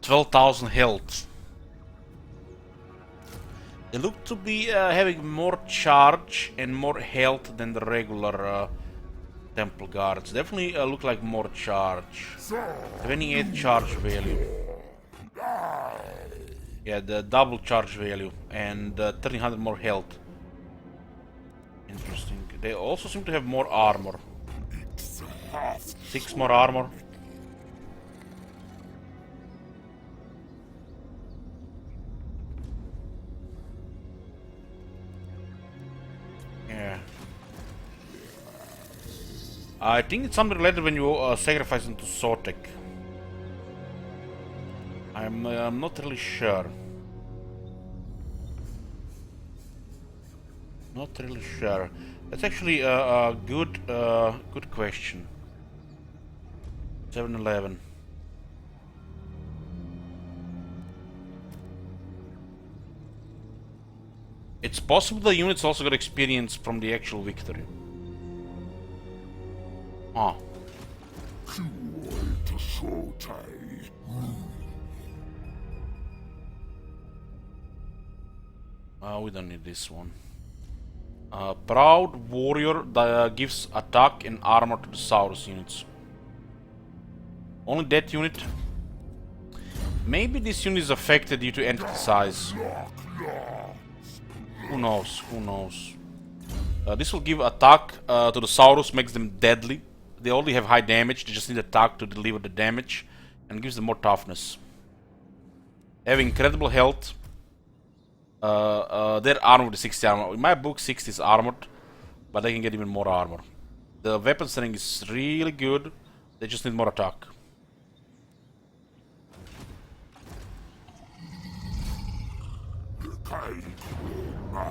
12,000 health. They look to be having more charge and more health than the regular Temple Guards. Definitely look like more charge. 28 charge value. Yeah, the double charge value and 1300 more health. Interesting. They also seem to have more armor. 6 more armor. Yeah. I think it's something related when you sacrifice into Sotek. I'm not really sure. Not really sure. That's actually a good good question. 7-11. It's possible the units also got experience from the actual victory. Ah. We don't need this one. Proud Warrior gives attack and armor to the Saurus units. Only that unit. Maybe this unit is affected due to entity size. Who knows? Who knows? This will give attack to the Saurus, makes them deadly. They already have high damage, they just need attack to deliver the damage, and gives them more toughness. They have incredible health. They're armored with 60 armor. In my book, 60 is armored, but they can get even more armor. The weapon strength is really good, they just need more attack.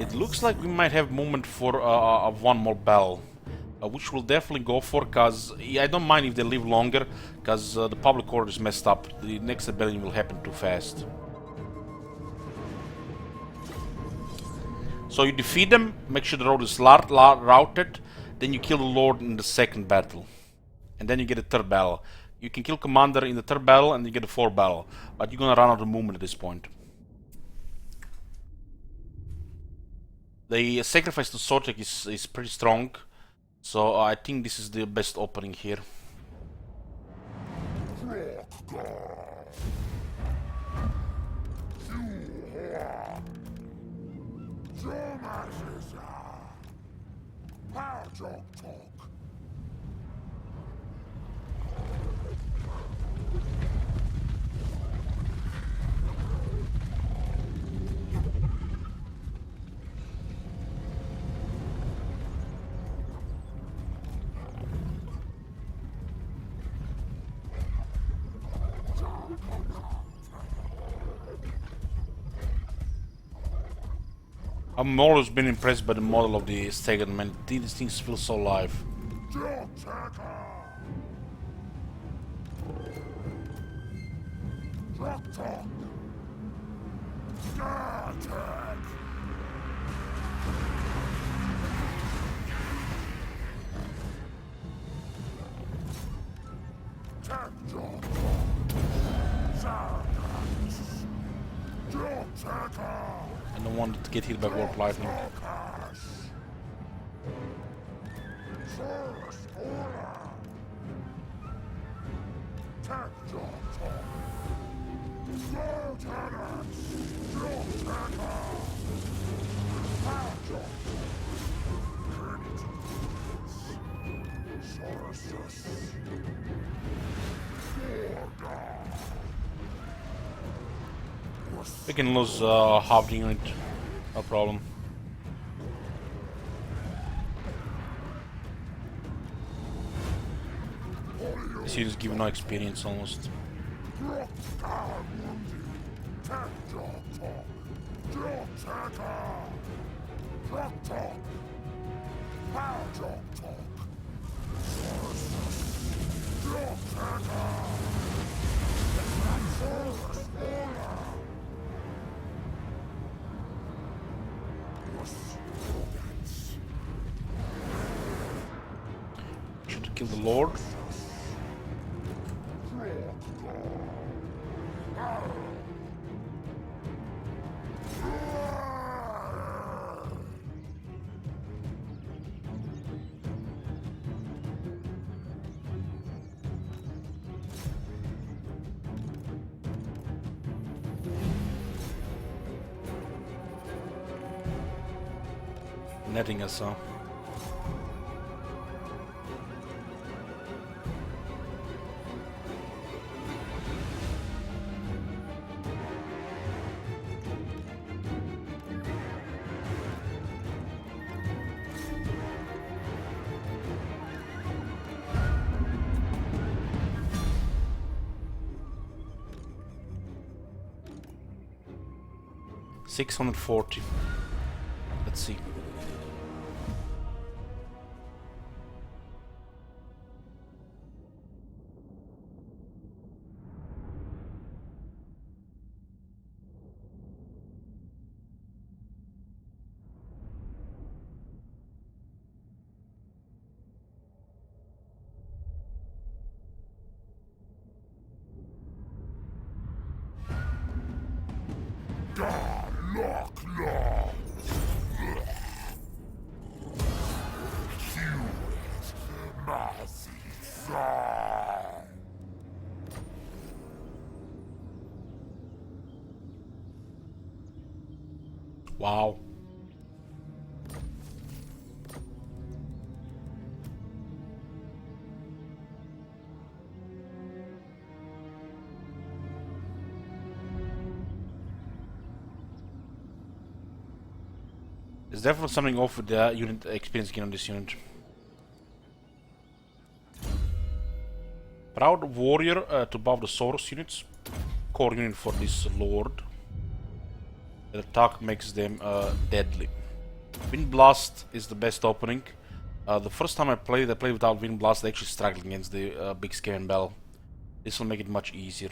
It looks like we might have movement for one more bell, which we'll definitely go for, cause I don't mind if they live longer, cause the public order is messed up. The next rebellion will happen too fast. So you defeat them, make sure the road is routed, then you kill the Lord in the second battle, and then you get a third battle. You can kill Commander in the third battle, and you get a fourth battle, but you're gonna run out of movement at this point. The sacrifice to Sotek is pretty strong, so I think this is the best opening here. I've always been impressed by the model of the Stegan, man. These things feel so alive. I don't want it to get hit by Warp Lightning. We can lose half the unit, no problem. This unit is giving no experience almost. Should kill the Lord. Netting us, huh? $640. Let's see. Lock, lock. Massive sigh. Wow. There's definitely something off with the unit experience gain on this unit. Proud Warrior to buff the Soros units. Core unit for this Lord. The attack makes them deadly. Wind Blast is the best opening. The first time I played without Wind Blast. I actually struggled against the Big Scare Bell. This will make it much easier.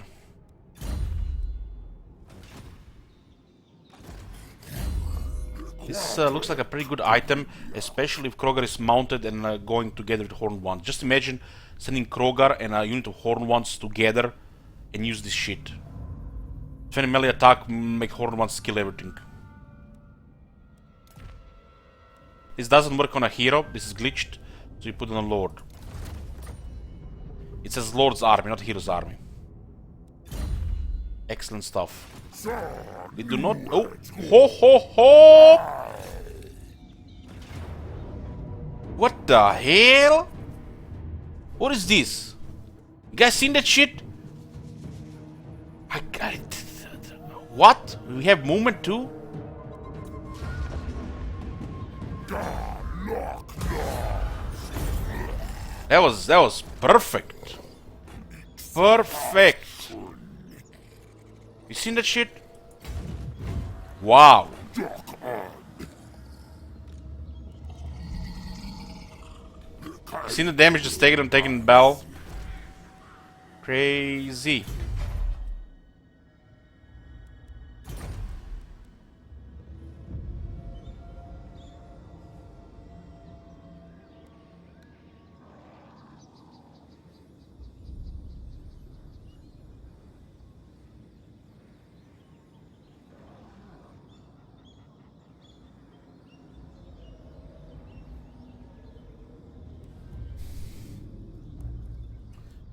This looks like a pretty good item, especially if Krogar is mounted and going together with Horned Ones. Just imagine sending Krogar and a unit of Horned Ones together and use this shit. 20 melee attack, make Horned Ones kill everything. This doesn't work on a hero, this is glitched, so you put it on a Lord. It says Lord's army, not Hero's army. Excellent stuff. We do not. Oh! Ho ho ho! What the hell? What is this? You guys seen that shit? I got it. What? We have movement too? That was perfect. Perfect. You seen that shit? Wow. Seen the damage that's taken on taking Bell? Crazy.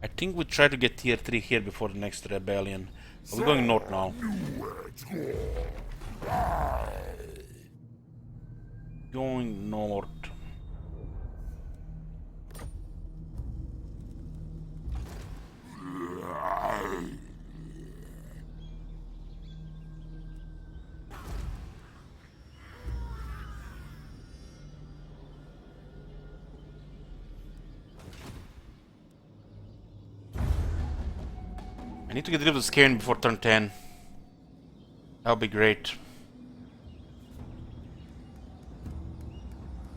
I think we try to get tier 3 here before the next rebellion. We're going north now. Going north. I need to get rid of the Skaven before turn 10. That would be great.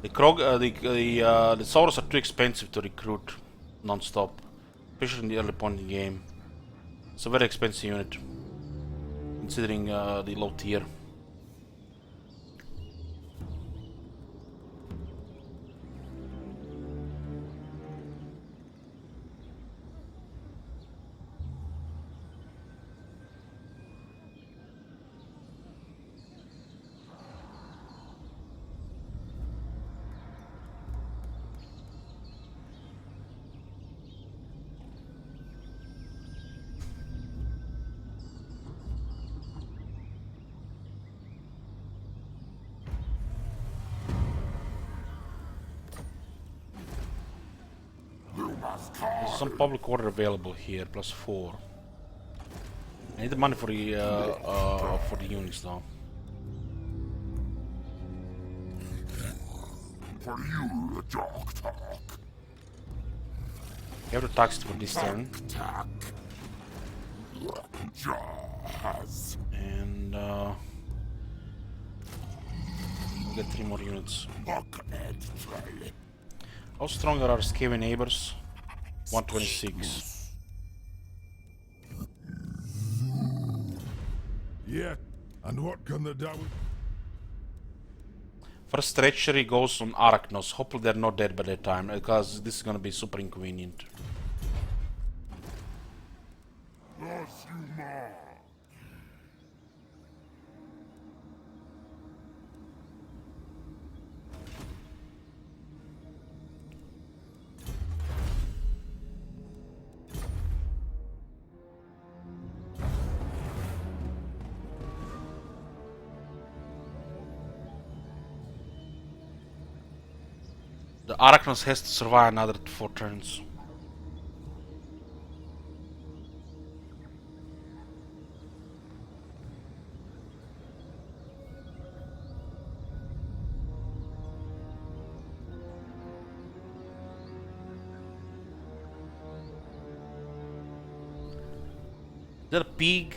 The Sauros are too expensive to recruit non-stop, especially in the early point in the game. It's a very expensive unit, considering the low tier. There's some public order available here, +4. I need the money for the units though. For you, Dark Talk. You have to tax it for this turn. Tack. Jazz. And we'll get 3 more units. Buck and Trey. How strong are our Skaven neighbors? 126. Yeah. And what can the devil? First treachery goes on Arachnos. Hopefully they're not dead by that time, because this is gonna be super inconvenient. Lost you more. The Arachnos has to survive another 4 turns. Is that a pig?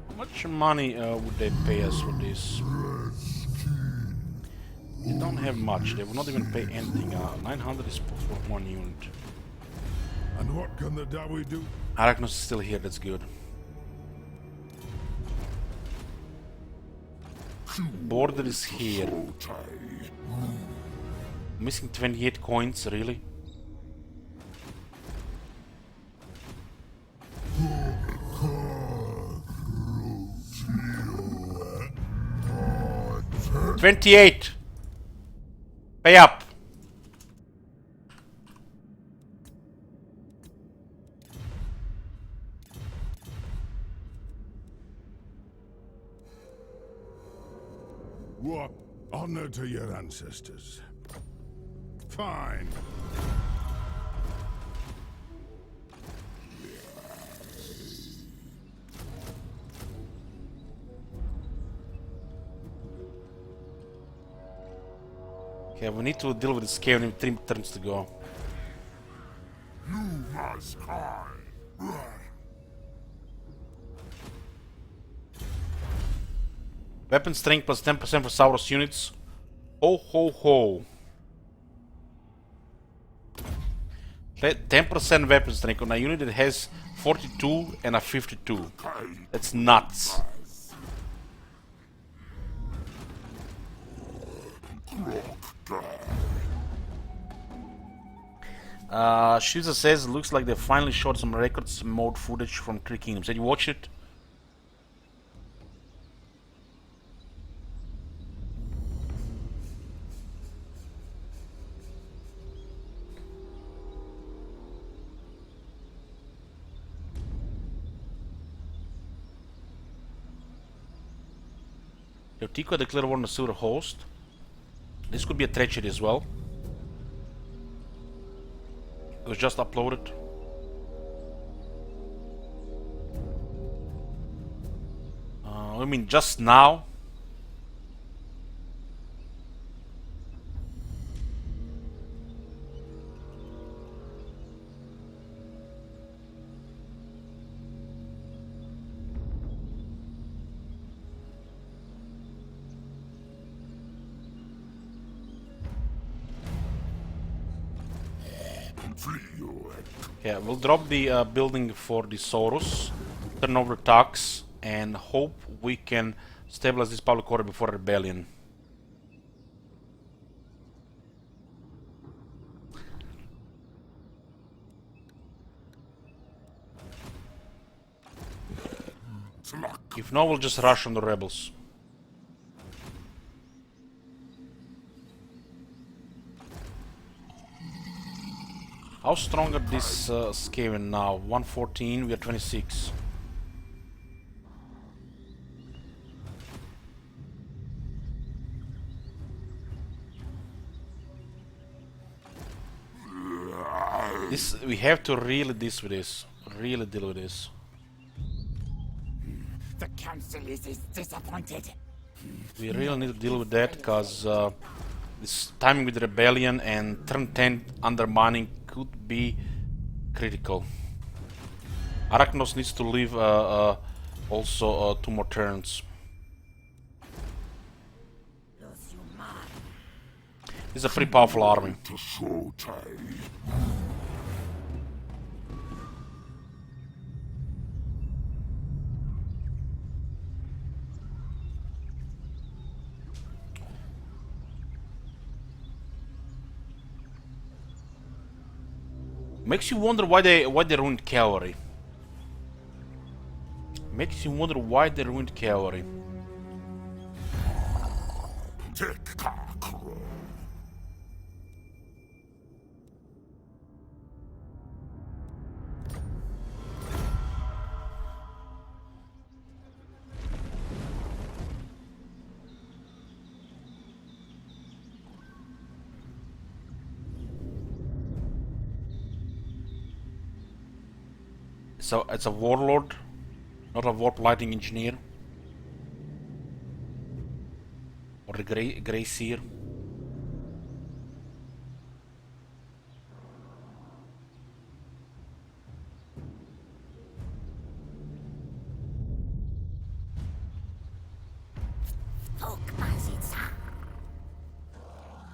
How much money would they pay us for this? They don't have much. They will not even pay anything. 900 is for 1 unit. And what can the Dawi do? Arachnos is still here. That's good. Border is here. Missing 28 coins, really? $28! Pay up! What honor to your ancestors. Fine. Okay, we need to deal with this Skaven in 3 turns to go. You must hide. Weapon strength plus 10% for Sauros units. Ho ho ho. 10% weapon strength on a unit that has 42 and a 52. That's nuts. Shiza says, looks like they finally showed some records mode footage from Three Kingdoms. Did you watch it? Tico declared war on the Silver Host. This could be a treachery as well. It was just uploaded. I mean, just now. Yeah, we'll drop the building for the Sauros. turn over talks and hope we can stabilize this public order before rebellion. If not, we'll just rush on the rebels. How strong are these Skaven now? 114, we are 26. This, we have to really deal with this. Really deal with this. The council is disappointed. We really need to deal with that because this timing with rebellion and turn 10 undermining could be critical. Arachnos needs to leave also 2 more turns. It's a pretty powerful army. Makes you wonder why they ruined cavalry. Makes you wonder why they ruined cavalry. So it's a warlord, not a warp lighting engineer. Or the Grey Seer.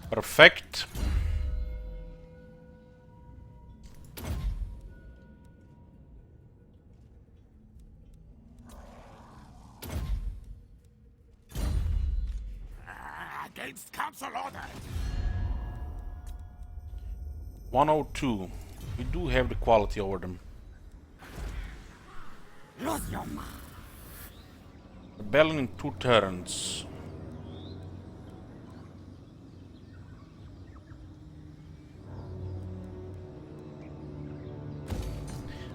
Perfect. Against council order. 102. We do have the quality over them. Lose your mind. Rebellion in 2 turns.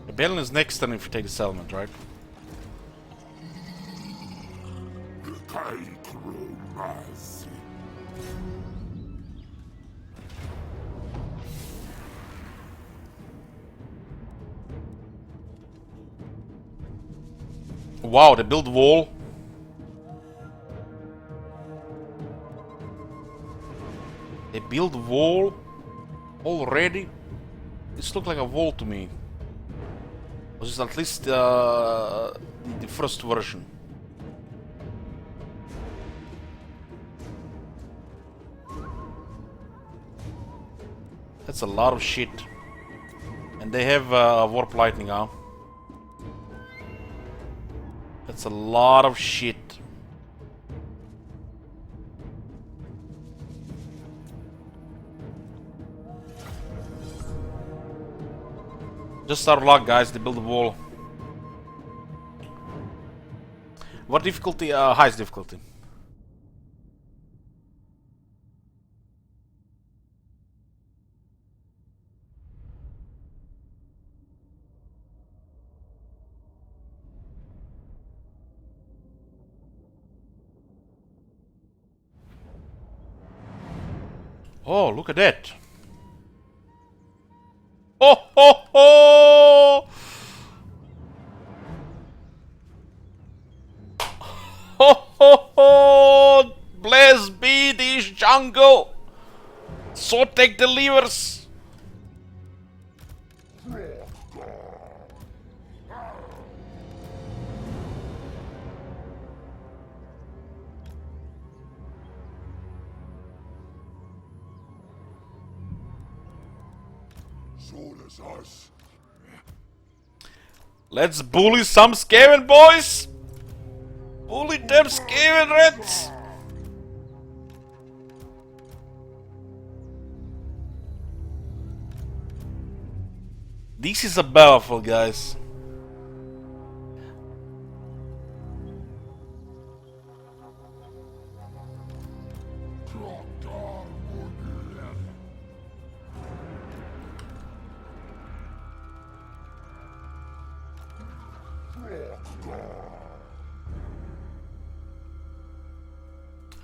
Rebellion is next turn if you take the settlement, right? Wow, they build wall. They build wall already. This looks like a wall to me. Or is at least the first version. That's a lot of shit. And they have warp lightning, huh? That's a lot of shit. Just our luck, guys. They build a wall. What difficulty? Highest difficulty. Oh, look at that. Oh, ho, ho! Ho, ho, ho! Blessed be this jungle! Sotek delivers! Let's bully some Skaven boys! Bully them Skaven rats! This is a battlefield, guys.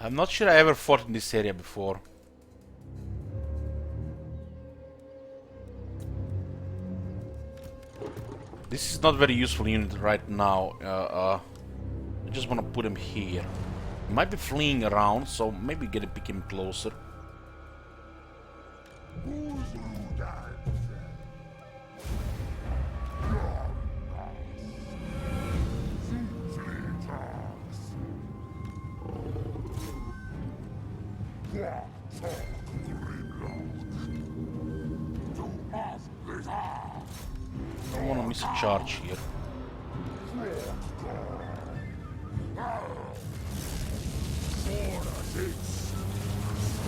I'm not sure I ever fought in this area before. This is not very useful unit right now. I just want to put him here. He might be fleeing around, so maybe get to pick him closer. I don't want to miss a charge here.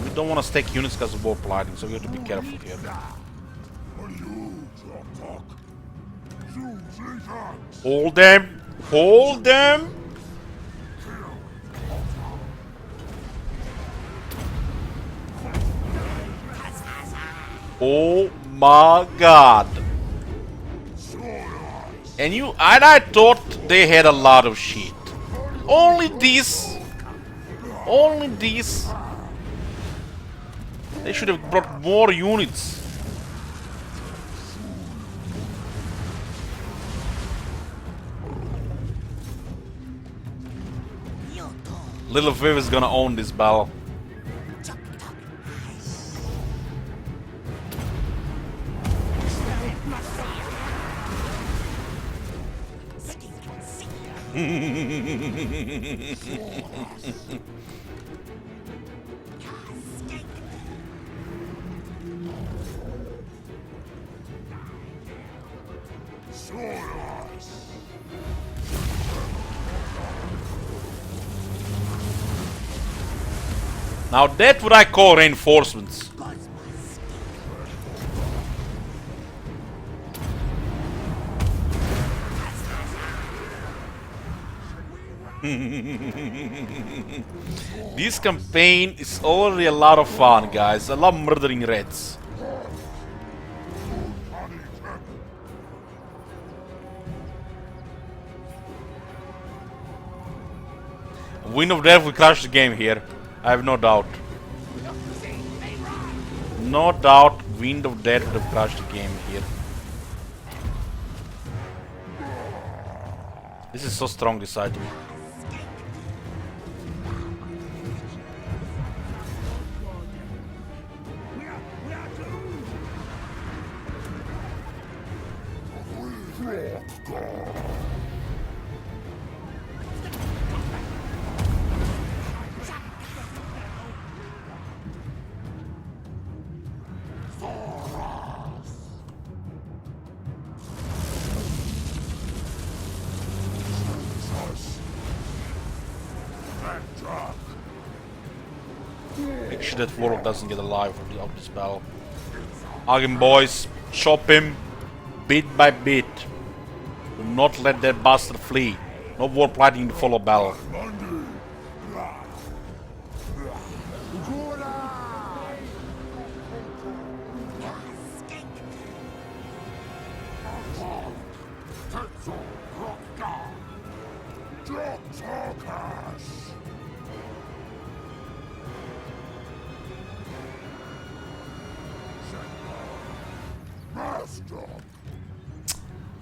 We don't want to stack units because of warp lighting, so we have to be careful here. Hold them! Hold them! Oh my god! And I thought they had a lot of shit. Only this. Only this. They should have brought more units. Little Viv is gonna own this battle. Now that's what I call reinforcements. This campaign is already a lot of fun, guys. I love murdering rats. Wind of Death will crash the game here. I have no doubt. No doubt, Wind of Death would have crashed the game here. This is so strong, this item. Make sure that Warlock doesn't get alive out of this battle. Again, boys, chop him bit by bit. Do not let that bastard flee. No warp lighting in the follow battle.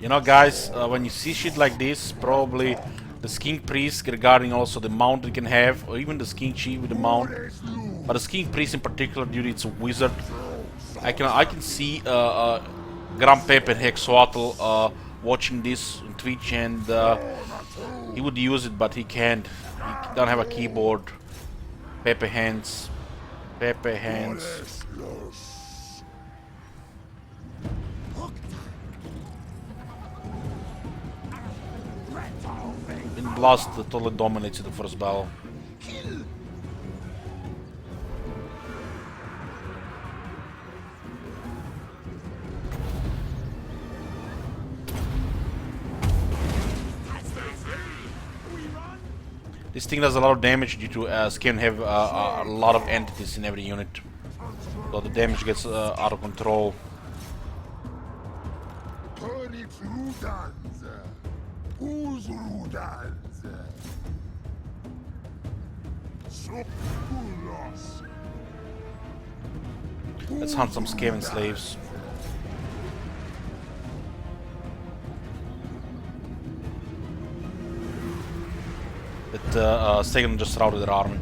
You know, guys, when you see shit like this, probably the Skink Priest regarding also the mount it can have, or even the Skink Chief with the mount. But the Skink Priest in particular, due to it's a wizard, I can see Grandpep and Hexoatl watching this on Twitch, and he would use it, but he can't. He don't have a keyboard. Pepe hands. Pepe hands. Blast totally dominates in the first battle. This thing does a lot of damage due to Skaven have a lot of entities in every unit. So the damage gets out of control. Turn it Rudans. Who's Rudans? Sokulos. Let's hunt some Skaven slaves. But Skaven just routed their army.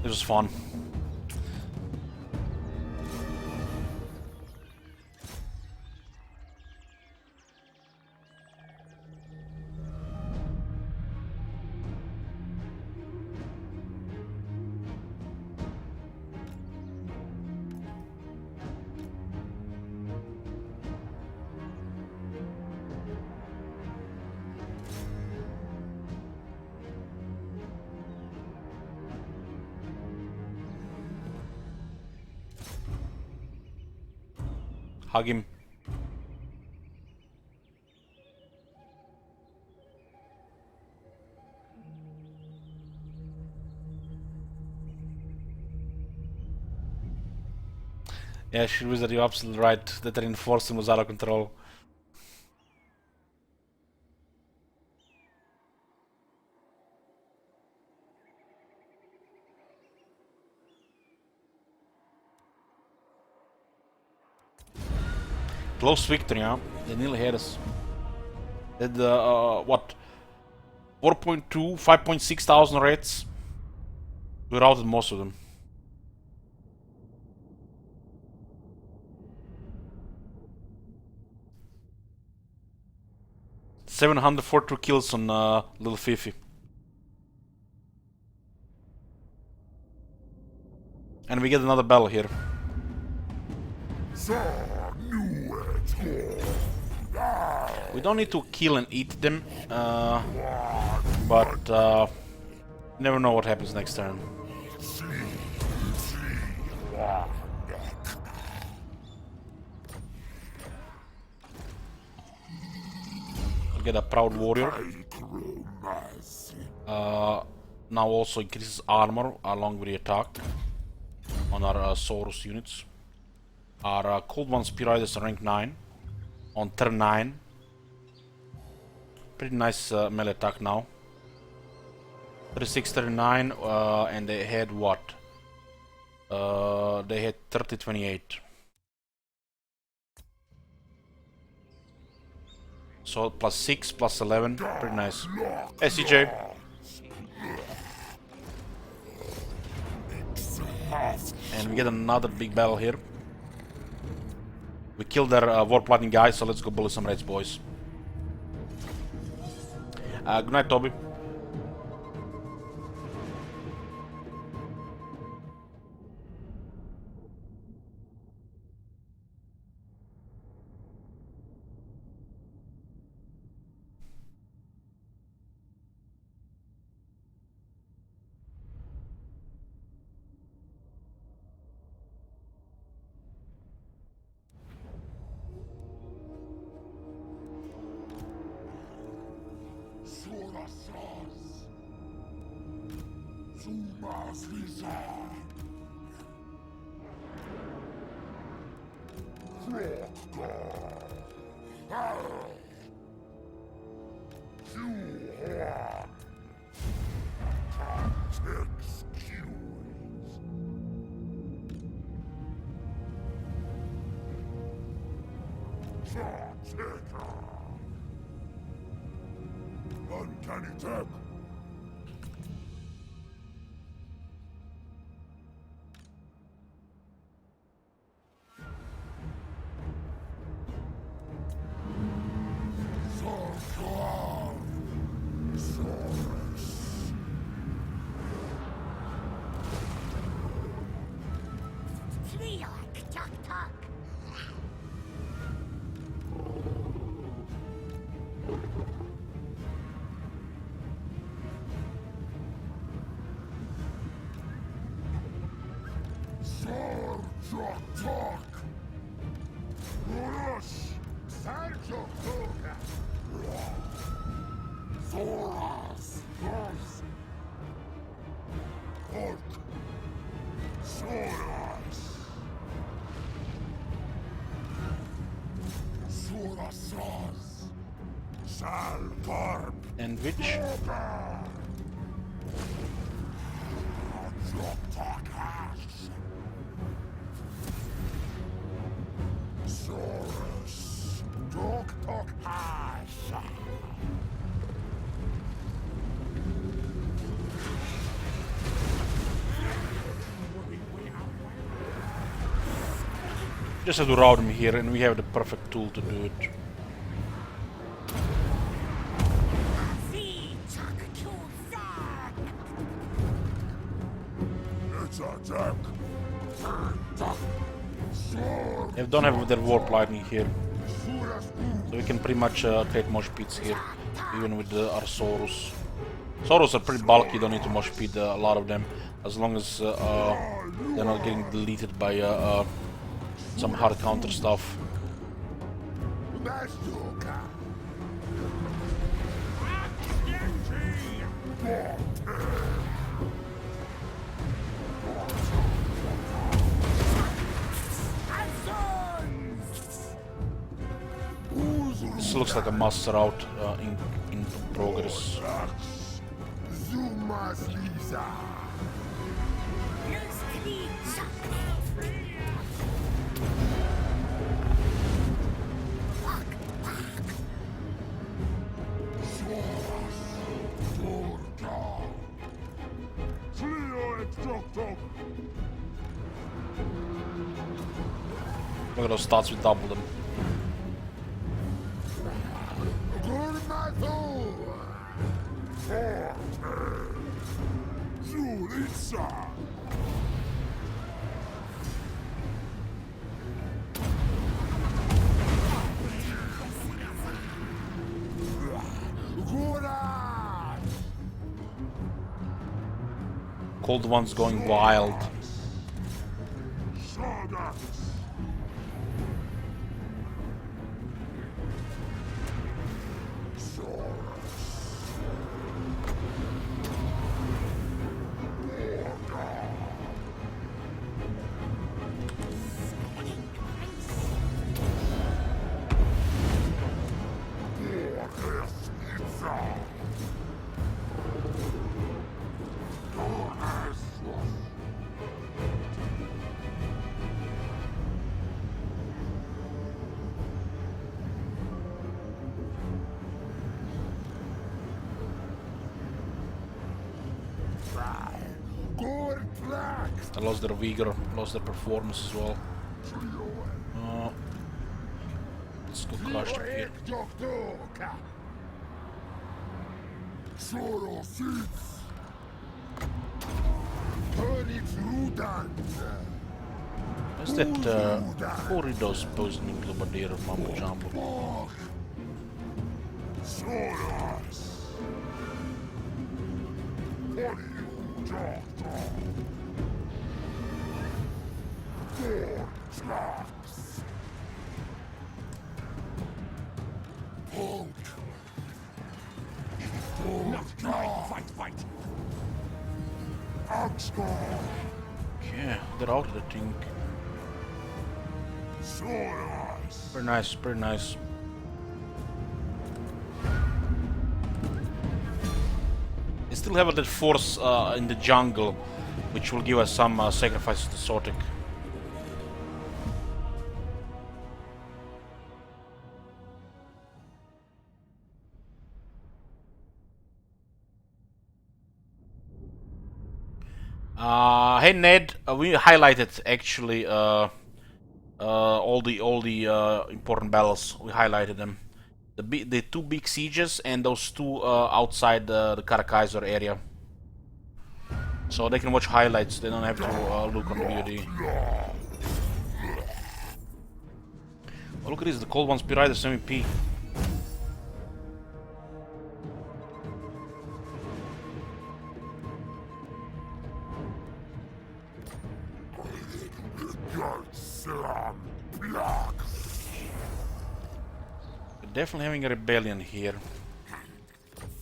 It was fun. Hug him. Yeah, Shield Wizard, you're absolutely right. That reinforcement was out of control. Close victory, huh? They nearly had us. They had, what? 4.2, 5.6 thousand raids. We routed most of them. $742 kills on Little Fifi. And we get another battle here. We don't need to kill and eat them, but never know what happens next turn. I'll get a Proud Warrior. Now also increases armor along with the attack on our Saurus units. Our Cold One Spear Riders are rank 9 on turn 9. Pretty nice melee attack now. 36, 39, and they had what? They had 30, 28. So plus 6, plus 11, pretty nice. Hey CJ. And we get another big battle here. We killed their Warplating guy, so let's go bully some raids, boys. Good night, Toby. Uncanny tech. Soras. Hulk. Soras. Sorasas. Salgarp. And which? Joktakas. Soras. Joktakas. Just have to route him here, and we have the perfect tool to do it. It's attack. They don't have their warp lightning here, so we can pretty much create mosh pits here, even with our Saurus. Saurus are pretty bulky, don't need to mosh pit a lot of them, as long as they're not getting deleted by some hard counter stuff. Bazooka. This looks like a master route in progress. Zumas Lisa. Look at those stats, we double them. Zulitsa. Cold One's going wild. I lost their vigor, lost their performance as well. Let's go clash them here. Where's that Corridors posing in Globadier of Mambo Jumbo? Yeah, they're out of the thing. Very nice, very nice. They still have a little force in the jungle, which will give us some sacrifices to Sotek. Hey Ned, we highlighted actually all the important battles. We highlighted them. The two big sieges and those two outside the Karakaiser area. So they can watch highlights. They don't have to look on the VOD. Oh, look at this, the Cold One Spear Riders MVP. We're definitely having a rebellion here.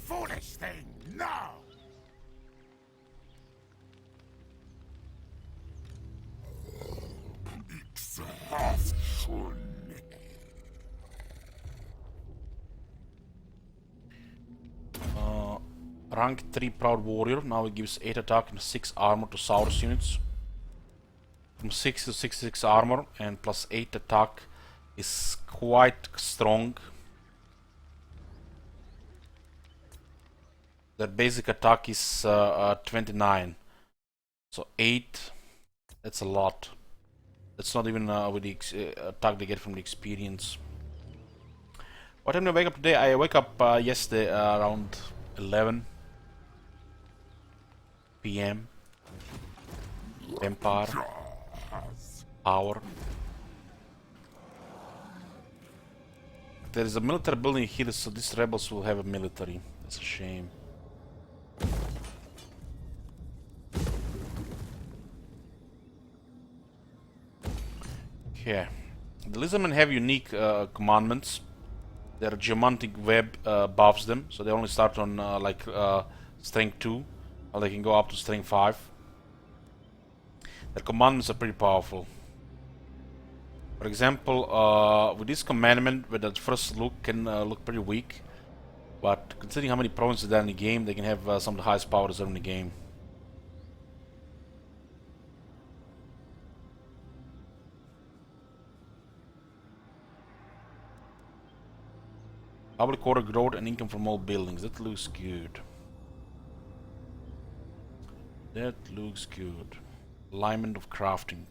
Foolish anything now! Exhaustion. Rank 3 Proud Warrior. Now it gives 8 attack and 6 armor to Saurus units. From 6 to 66 armor and plus 8 attack is quite strong. Their basic attack is 29. So 8, that's a lot. That's not even with the attack they get from the experience. What time did I wake up today? I wake up yesterday around 11 PM. Vampire. Power. There is a military building here, so these rebels will have a military. That's a shame. Okay. The Lizardmen have unique commandments. Their geomantic web buffs them, so they only start on strength 2, while they can go up to strength 5. Their commandments are pretty powerful. For example, with this commandment, with that first look, can look pretty weak, but considering how many provinces there are in the game, they can have some of the highest powers in the game. Public order growth and income from all buildings. That looks good. That looks good. Alignment of crafting.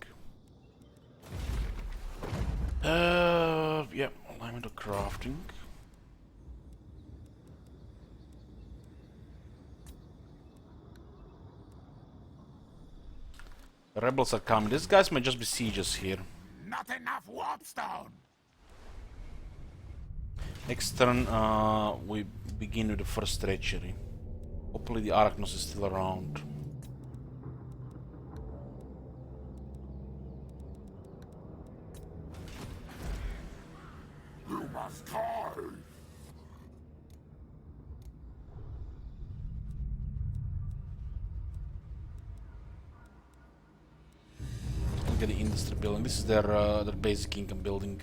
Yeah, alignment of crafting. The rebels are coming. These guys might just be sieges here. Not enough warpstone! Next turn, we begin with the first treachery. Hopefully the Arachnos is still around. You must die. Look at the industry building. This is their basic income building.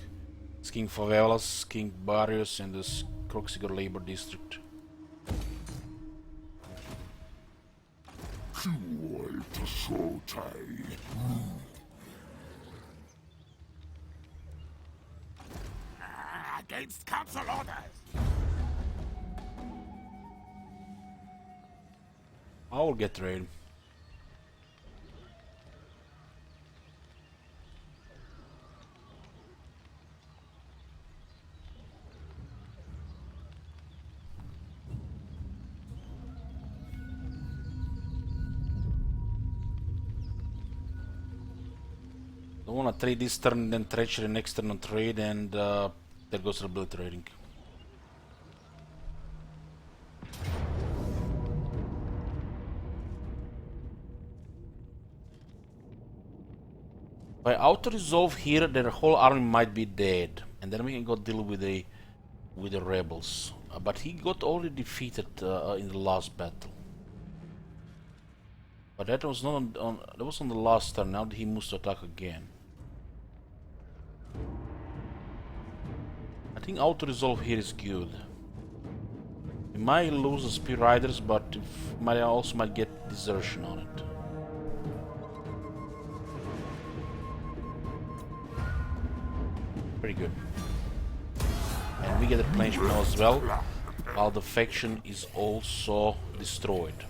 It's King Favelas, King Barrios, and this Kroxigor Labor District. Cruel to Shotai. Against council orders! I will get ready. I wanna trade this turn, then treachery next turn on trade, and there goes ability trading. By auto resolve here, their whole army might be dead, and then we can go deal with the rebels. But he got already defeated in the last battle. But that was not that was on the last turn. Now he moves to attack again. I think auto resolve here is good. We might lose the Spear Riders, but might also might get desertion on it. Pretty good. And we get a replenishment as well, while the faction is also destroyed.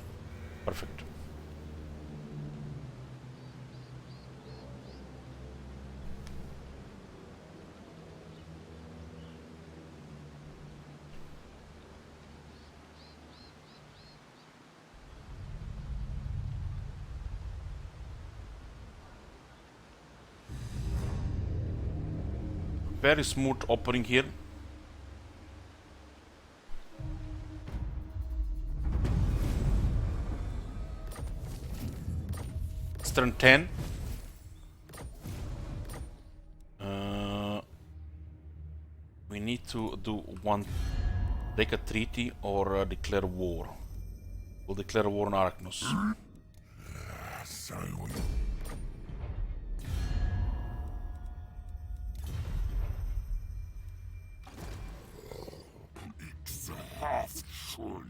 Perfect. Very smooth opening here. It's turn 10. We need to do one, break a treaty or declare war. will declare war on Arachnos. So it's half schon.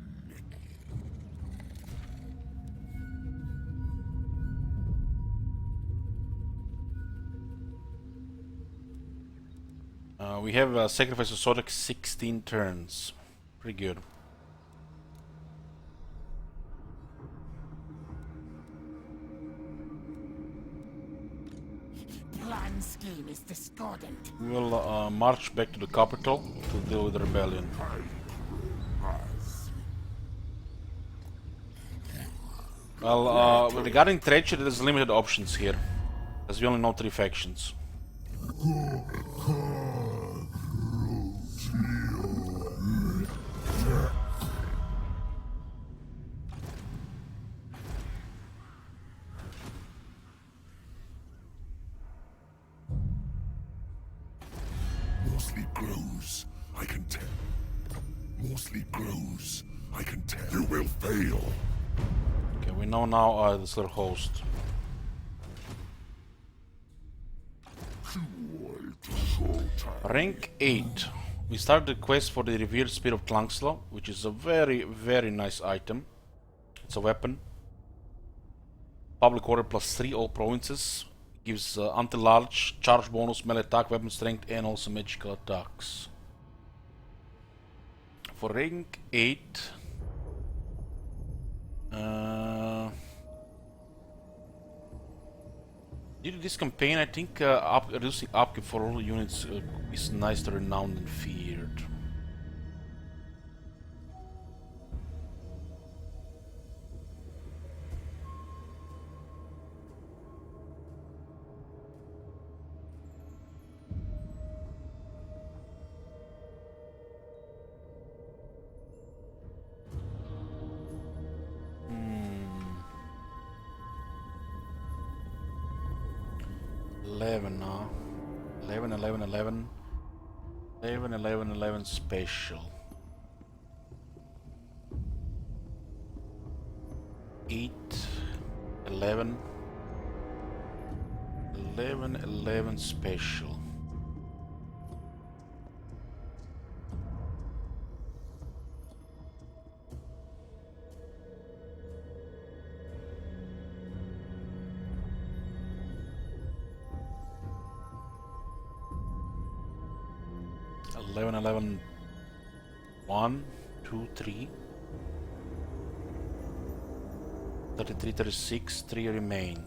We have Sacrifice of Sodok 16 turns. Pretty good. Plan scheme is discordant. We will march back to the capital to deal with the rebellion. Well, regarding treachery, there's limited options here, as we only know 3 factions. Mostly grows, I can tell. Mostly grows, I can tell. You will fail. Okay, we know now this little host. Rank 8. We start the quest for the revered spear of Tlangsla, which is a very, very nice item. It's a weapon. Public order +3 all provinces. Gives anti-large, charge bonus, melee attack, weapon strength, and also magical attacks. For rank 8, due to this campaign, I think reducing upkeep for all units is nicer renowned than feared. Now 11, 11, 11, 11, 11, 11 special. 8, 11, 11, 11 special. Eleven, 11, 1, 2, 3, 33, 36, 3 remain.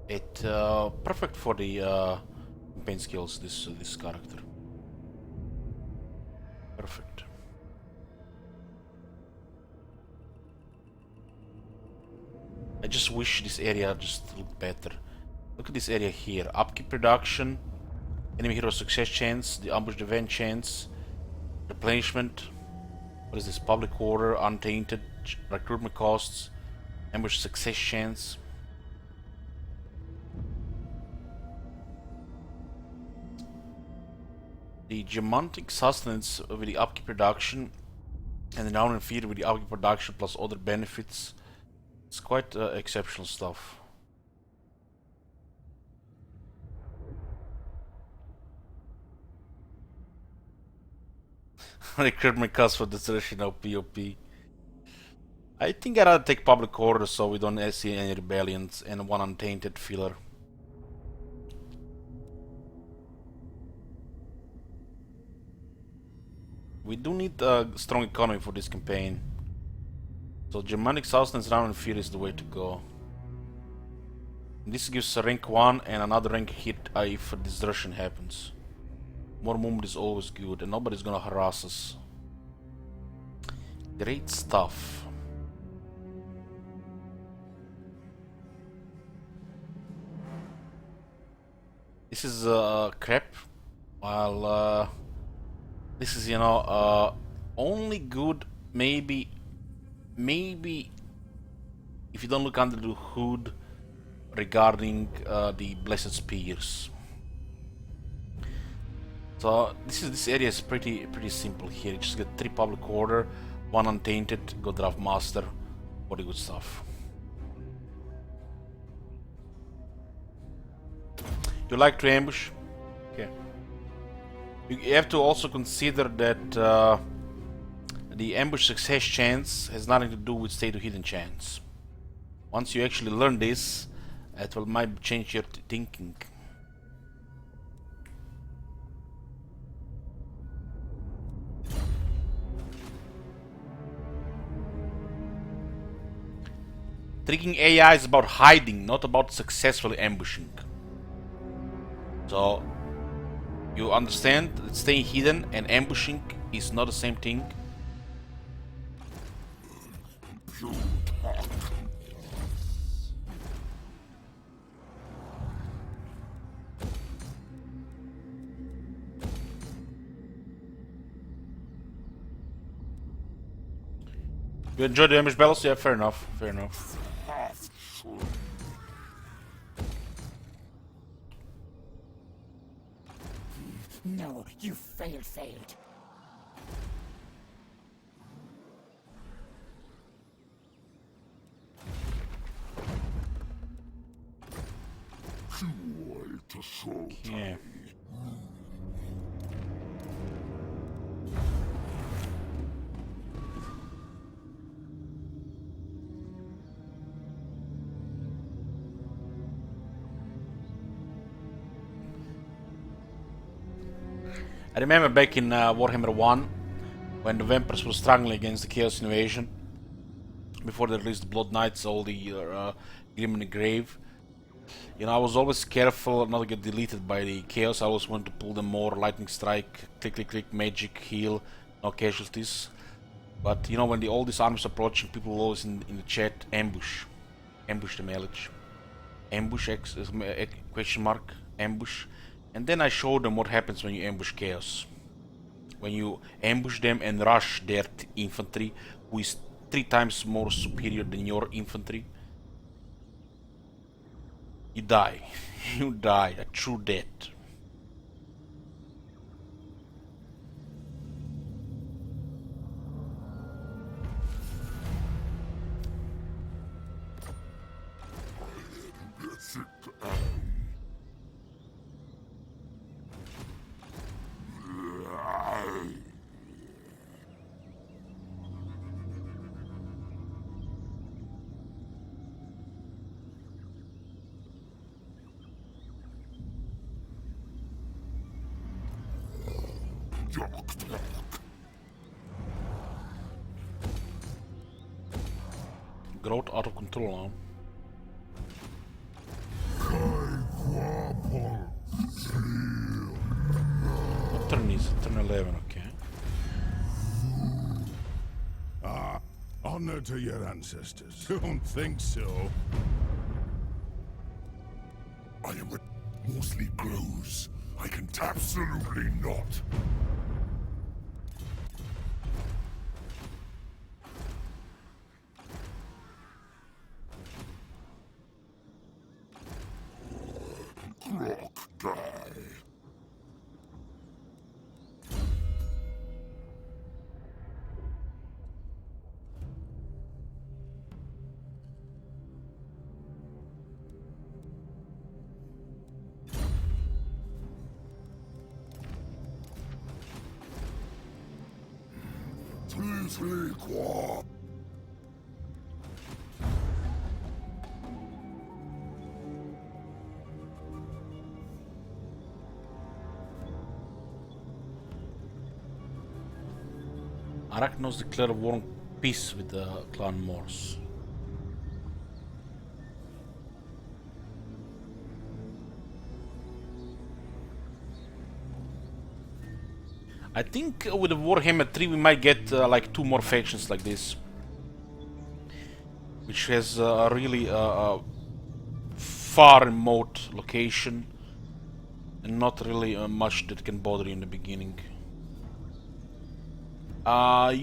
It perfect for the campaign skills. This character, perfect. I just wish this area just looked better. Look at this area here. Upkeep reduction, enemy hero success chance, the ambush event chance, replenishment. What is this? Public order, untainted, recruitment costs, ambush success chance. The Geomantic sustenance with the upkeep reduction, and the Down and Fear with the upkeep reduction plus other benefits. It's quite exceptional stuff. Recruitment cost for desertion of POP. I think I'd rather take public order so we don't see any rebellions and one untainted filler. We do need a strong economy for this campaign. So Germanic Sustenance, Round and Fear is the way to go. This gives a rank 1 and another rank hit if desertion happens. More movement is always good and nobody's gonna harass us. Great stuff. This is crap. While this is, you know, only good maybe if you don't look under the hood regarding the Blessed Spears. So this area is pretty simple here. You just get 3 public order, 1 untainted, go draft master, all the good stuff. You like to ambush? Okay. You have to also consider that the ambush success chance has nothing to do with state of hidden chance. Once you actually learn this, it will might change your thinking. Tricking AI is about hiding, not about successfully ambushing. So, you understand that staying hidden and ambushing is not the same thing? You enjoy the ambush battles? Yeah, fair enough, fair enough. No, you failed. Yeah. I remember back in Warhammer 1, when the vampires were struggling against the Chaos Invasion, before they released the Blood Knights, all the Grim in the Grave. You know, I was always careful not to get deleted by the Chaos. I always wanted to pull them more, Lightning Strike, click, magic, heal, no casualties. But you know, when all these armies approach, people will always in the chat ambush the Melich. Ambush, question mark, ambush. And then I show them what happens when you ambush Chaos. When you ambush them and rush their infantry, who is 3 times more superior than your infantry, you die. You die, a true death. Growth out of control now. What turn is it? Turn 11, okay. Honor to your ancestors. Don't think so. I am what mostly grows. I can absolutely not. Grok die. Quoi? Arachnos declare war and peace with the clan Morse. I think with the Warhammer 3 we might get like 2 more factions like this, which has a really far remote location and not really much that can bother you in the beginning. The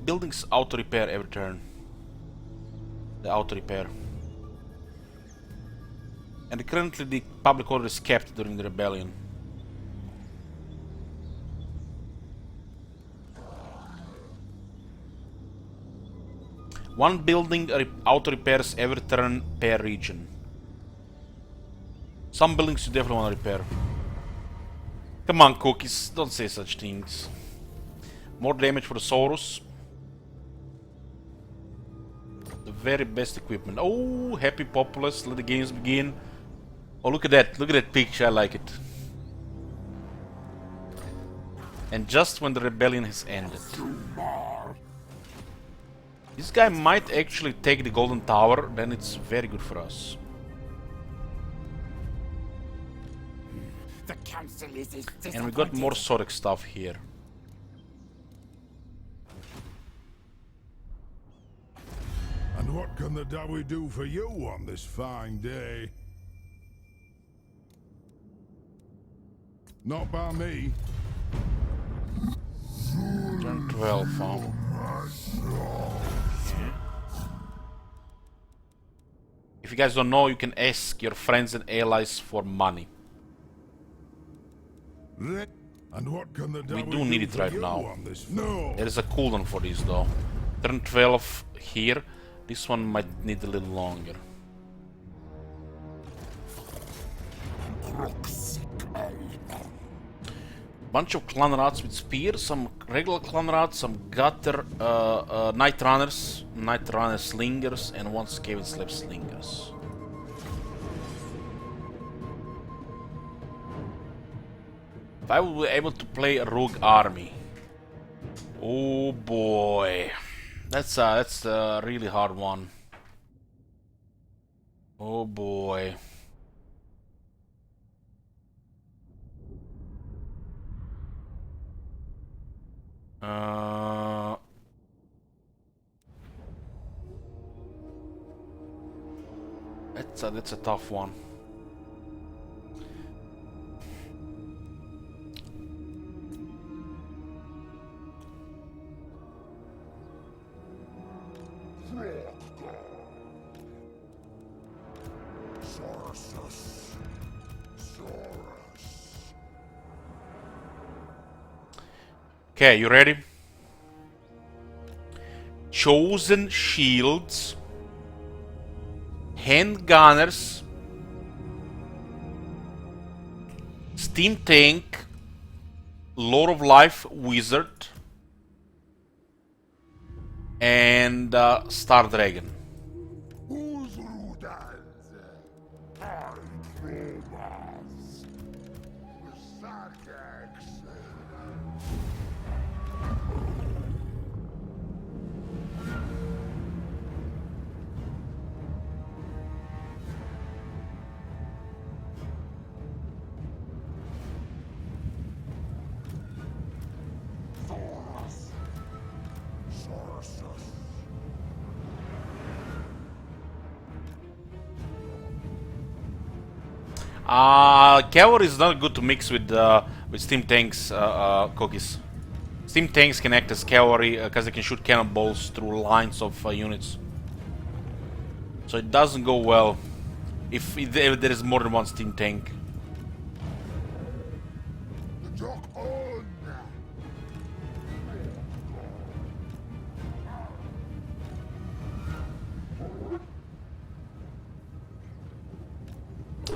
buildings auto repair every turn. The auto repair. And currently the public order is kept during the rebellion. One building auto repairs every turn per region. Some buildings you definitely want to repair. Come on, cookies, don't say such things. More damage for the Saurus. The very best equipment. Oh, happy populace, let the games begin. Oh, look at that picture, I like it. And just when the rebellion has ended. This guy might actually take the Golden Tower, then it's very good for us. The council is And we got more Sodic stuff here. And what can the Dawi do for you on this fine day? Not by me. Turn 12, huh? If you guys don't know, you can ask your friends and allies for money. And what can the We Dawi do need it for right you now. on this no. There is a cooldown for this though. Turn 12 here. This one might need a little longer. Bunch of clan rats with spears, some regular clan rats, some gutter night runners, slingers, and one Skaven slave slingers. If I will be able to play a rogue army, oh boy, that's a really hard one. Oh boy. That's a tough one. Okay, you ready? Chosen shields, handgunners, steam tank, Lord of Life wizard, and Star Dragon. Cavalry is not good to mix with steam tanks, cookies. Steam tanks can act as cavalry because they can shoot cannonballs through lines of units. So it doesn't go well if there is more than one steam tank.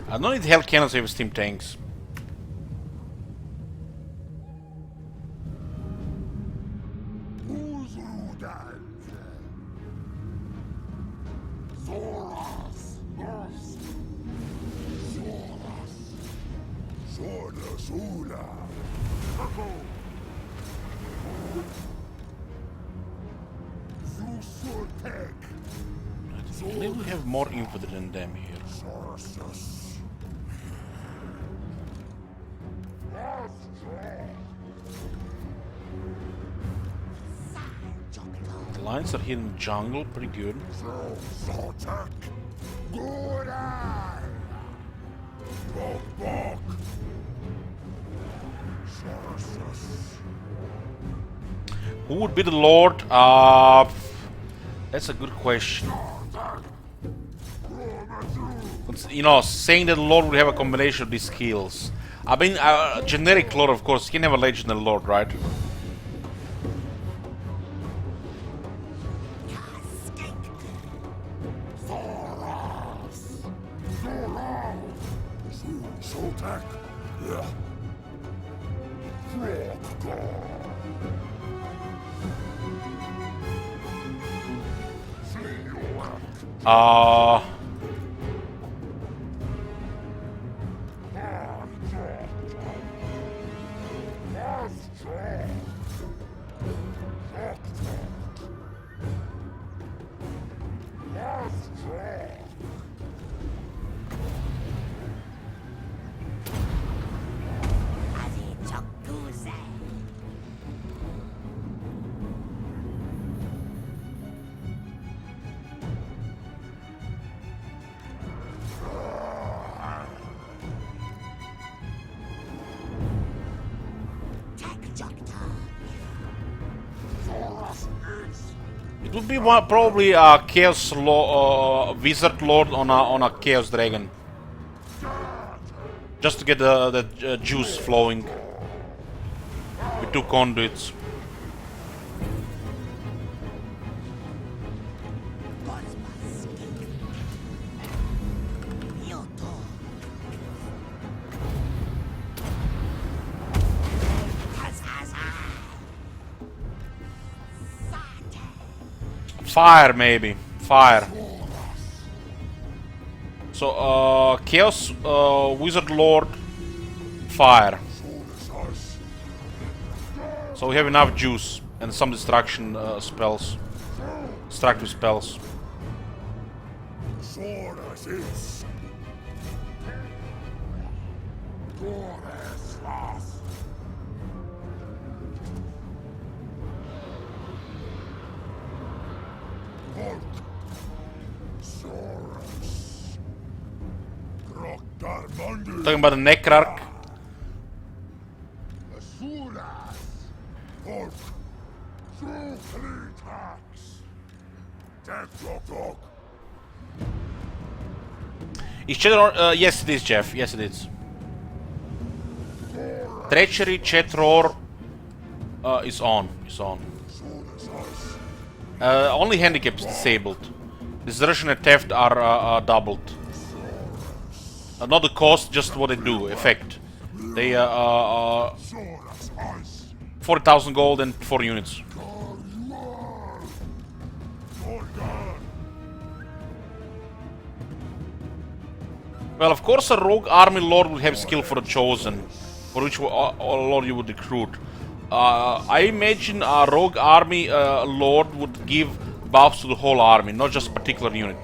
I don't need hell cannons with steam tanks. I believe we have more infantry than them here. The lines are here in the jungle, pretty good. Who would be the Lord? That's a good question. You know, saying that the Lord would have a combination of these skills. I mean, generic Lord, of course. You can have a legendary Lord, right? attack. Hadi çok güzel. Tek çoktu. It would be probably a Chaos Wizard Lord on a Chaos Dragon, just to get the juice flowing with 2 conduits. Fire, maybe. Fire. So, Chaos Wizard Lord, fire. So we have enough juice and some destruction spells. Destructive spells. Sword as is. Talking about the Necrarch. Is Cheddar? Yes, it is, Jeff. Yes, it is. Treachery, Chetror is on. Is on. Only handicap is disabled. Desertion and theft are doubled. Not the cost, just what they do. Effect. They 40,000 gold and 4 units. Well, of course, a rogue army lord would have skill for the chosen, for which lord you would recruit. I imagine a rogue army lord would give buffs to the whole army, not just a particular unit.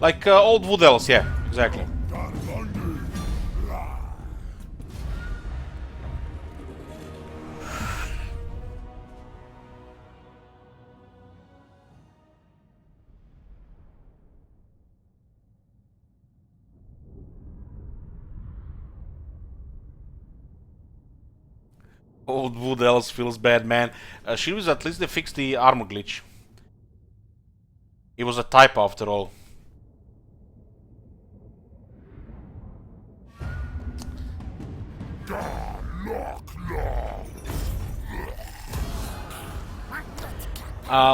Like old Wood Elves, yeah, exactly. Old Wood Elves feels bad, man. She was at least they fixed the armor glitch. It was a typo after all.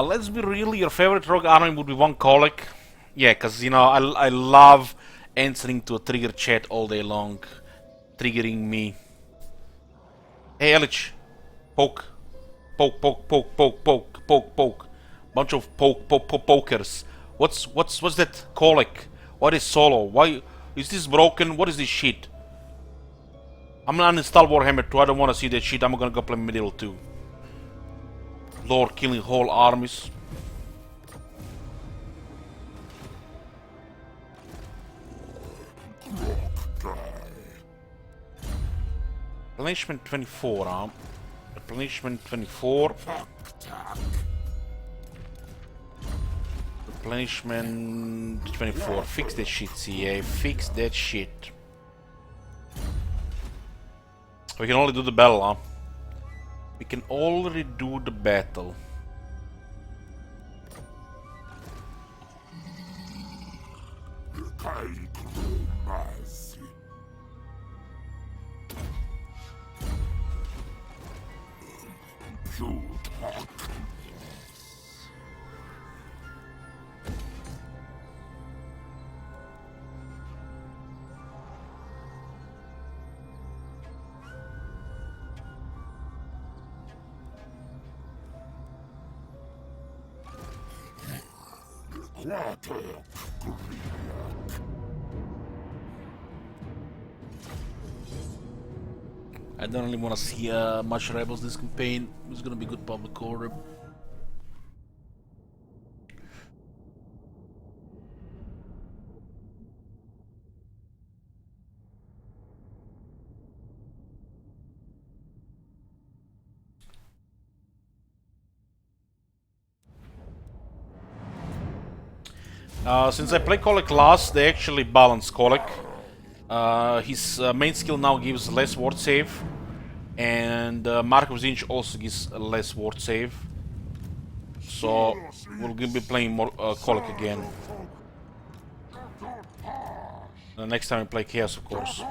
Let's be real, your favorite rogue army would be one Colic. Yeah, cause you know, I love answering to a trigger chat all day long. Triggering me. Hey Elich. Poke. Poke, poke, poke, poke, poke, poke, poke. Bunch of pokers. What's that Colic? What is solo? Why is this broken? What is this shit? I'm gonna uninstall Warhammer 2, I don't wanna see that shit, I'm gonna go play Medieval 2. Lord killing whole armies. Replenishment 24, huh? Replenishment 24. Replenishment 24. Fix that shit, CA. Fix that shit. We can only do the battle, huh? We can already do the battle. I don't really want to see much rebels this campaign. It's gonna be good public order. Since I play Kolek last, they actually balance Kolek. His main skill now gives less ward save, and Mark of Zinch also gives less ward save. So we'll be playing more Kolek again. The next time we play Chaos, of course.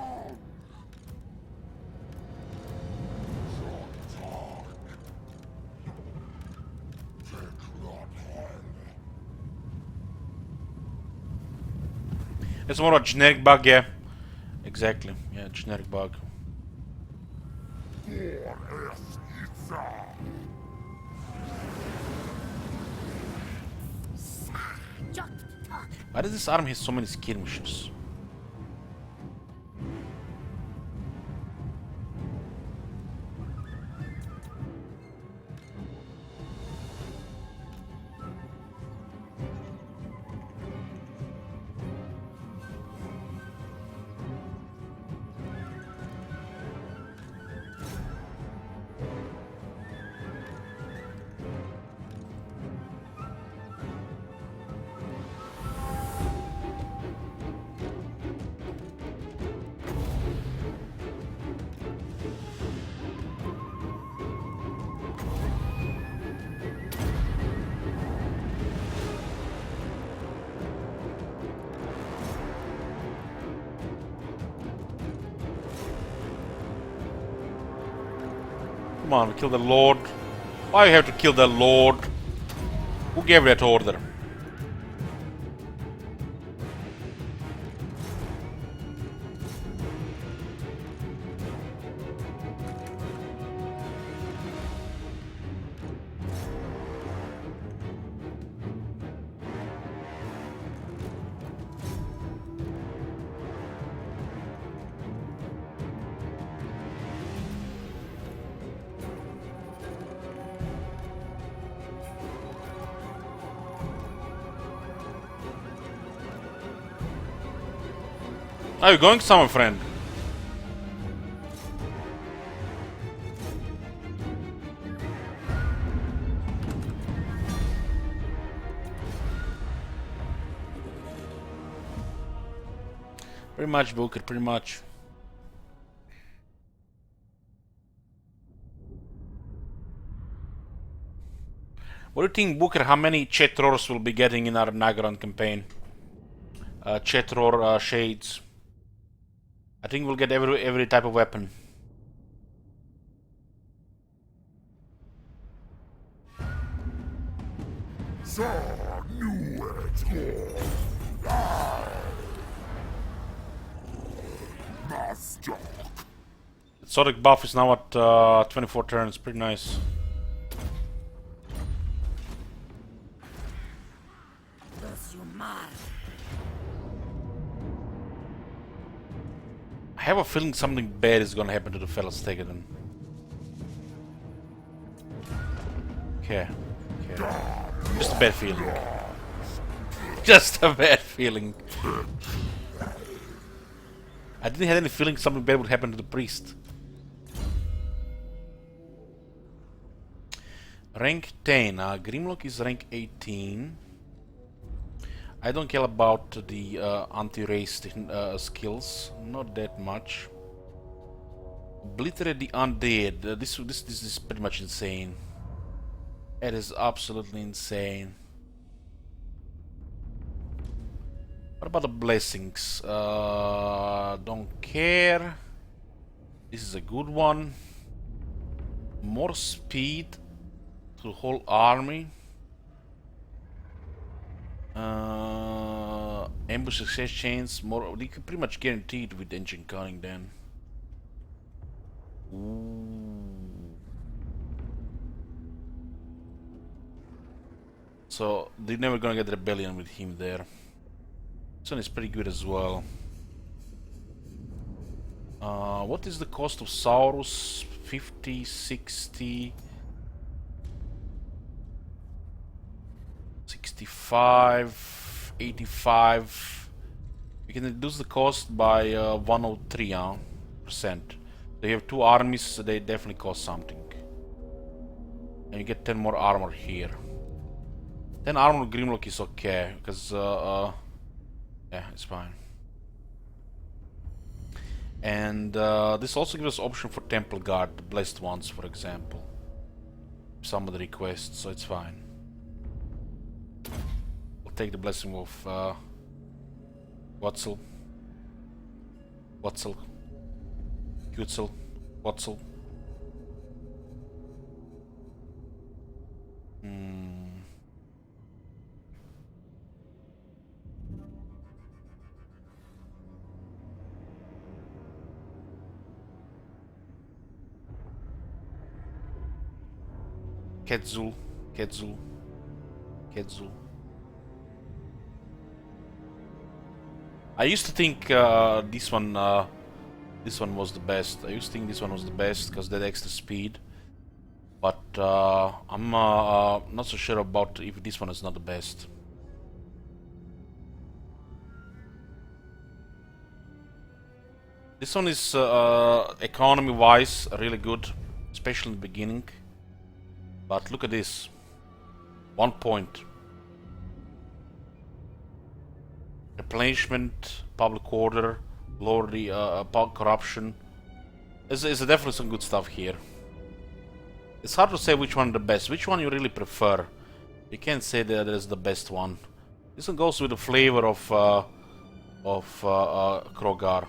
It's more a generic bug, yeah. Exactly, yeah, generic bug. Why does this army have so many skirmishes? Come on, kill the Lord. Why you have to kill the Lord? Who gave that order? Are you going somewhere, friend? Pretty much, Booker, pretty much. What do you think, Booker, how many Chetrors will be getting in our Nagaran campaign? Chetror Shades. I think we'll get every type of weapon. Exotic buff is now at 24 turns, pretty nice. I have a feeling something bad is gonna happen to the fellas Tegaden. Okay. Just a bad feeling. Just a bad feeling. I didn't have any feeling something bad would happen to the priest. Rank 10. Grimlock is rank 18. I don't care about the anti-race skills, not that much. Obliterate the undead. This is pretty much insane. It is absolutely insane. What about the blessings? Don't care. This is a good one. More speed to the whole army. Ambush success chains. More. You can pretty much guarantee it with engine cunning then. Ooh. So they're never gonna get rebellion with him there. This one is pretty good as well. What is the cost of Saurus? 50, 60, 65, 85. We can reduce the cost by 103%. They have 2 armies, so they definitely cost something. And you get 10 more armor here. 10 armor Grimlock is okay, because yeah, it's fine. And this also gives us option for Temple Guard, the blessed ones, for example. Some of the requests, so it's fine. We'll take the blessing of Wetzel, Quetzal. Quetzal. I used to think this one was the best. I used to think this one was the best because they had extra speed. But I'm not so sure about if this one is not the best. This one is economy-wise really good, especially in the beginning. But look at this. 1 point. Replenishment, public order, lower the corruption. There's definitely some good stuff here. It's hard to say which one is the best. Which one you really prefer? You can't say that is the best one. This one goes with the flavor of Krogar.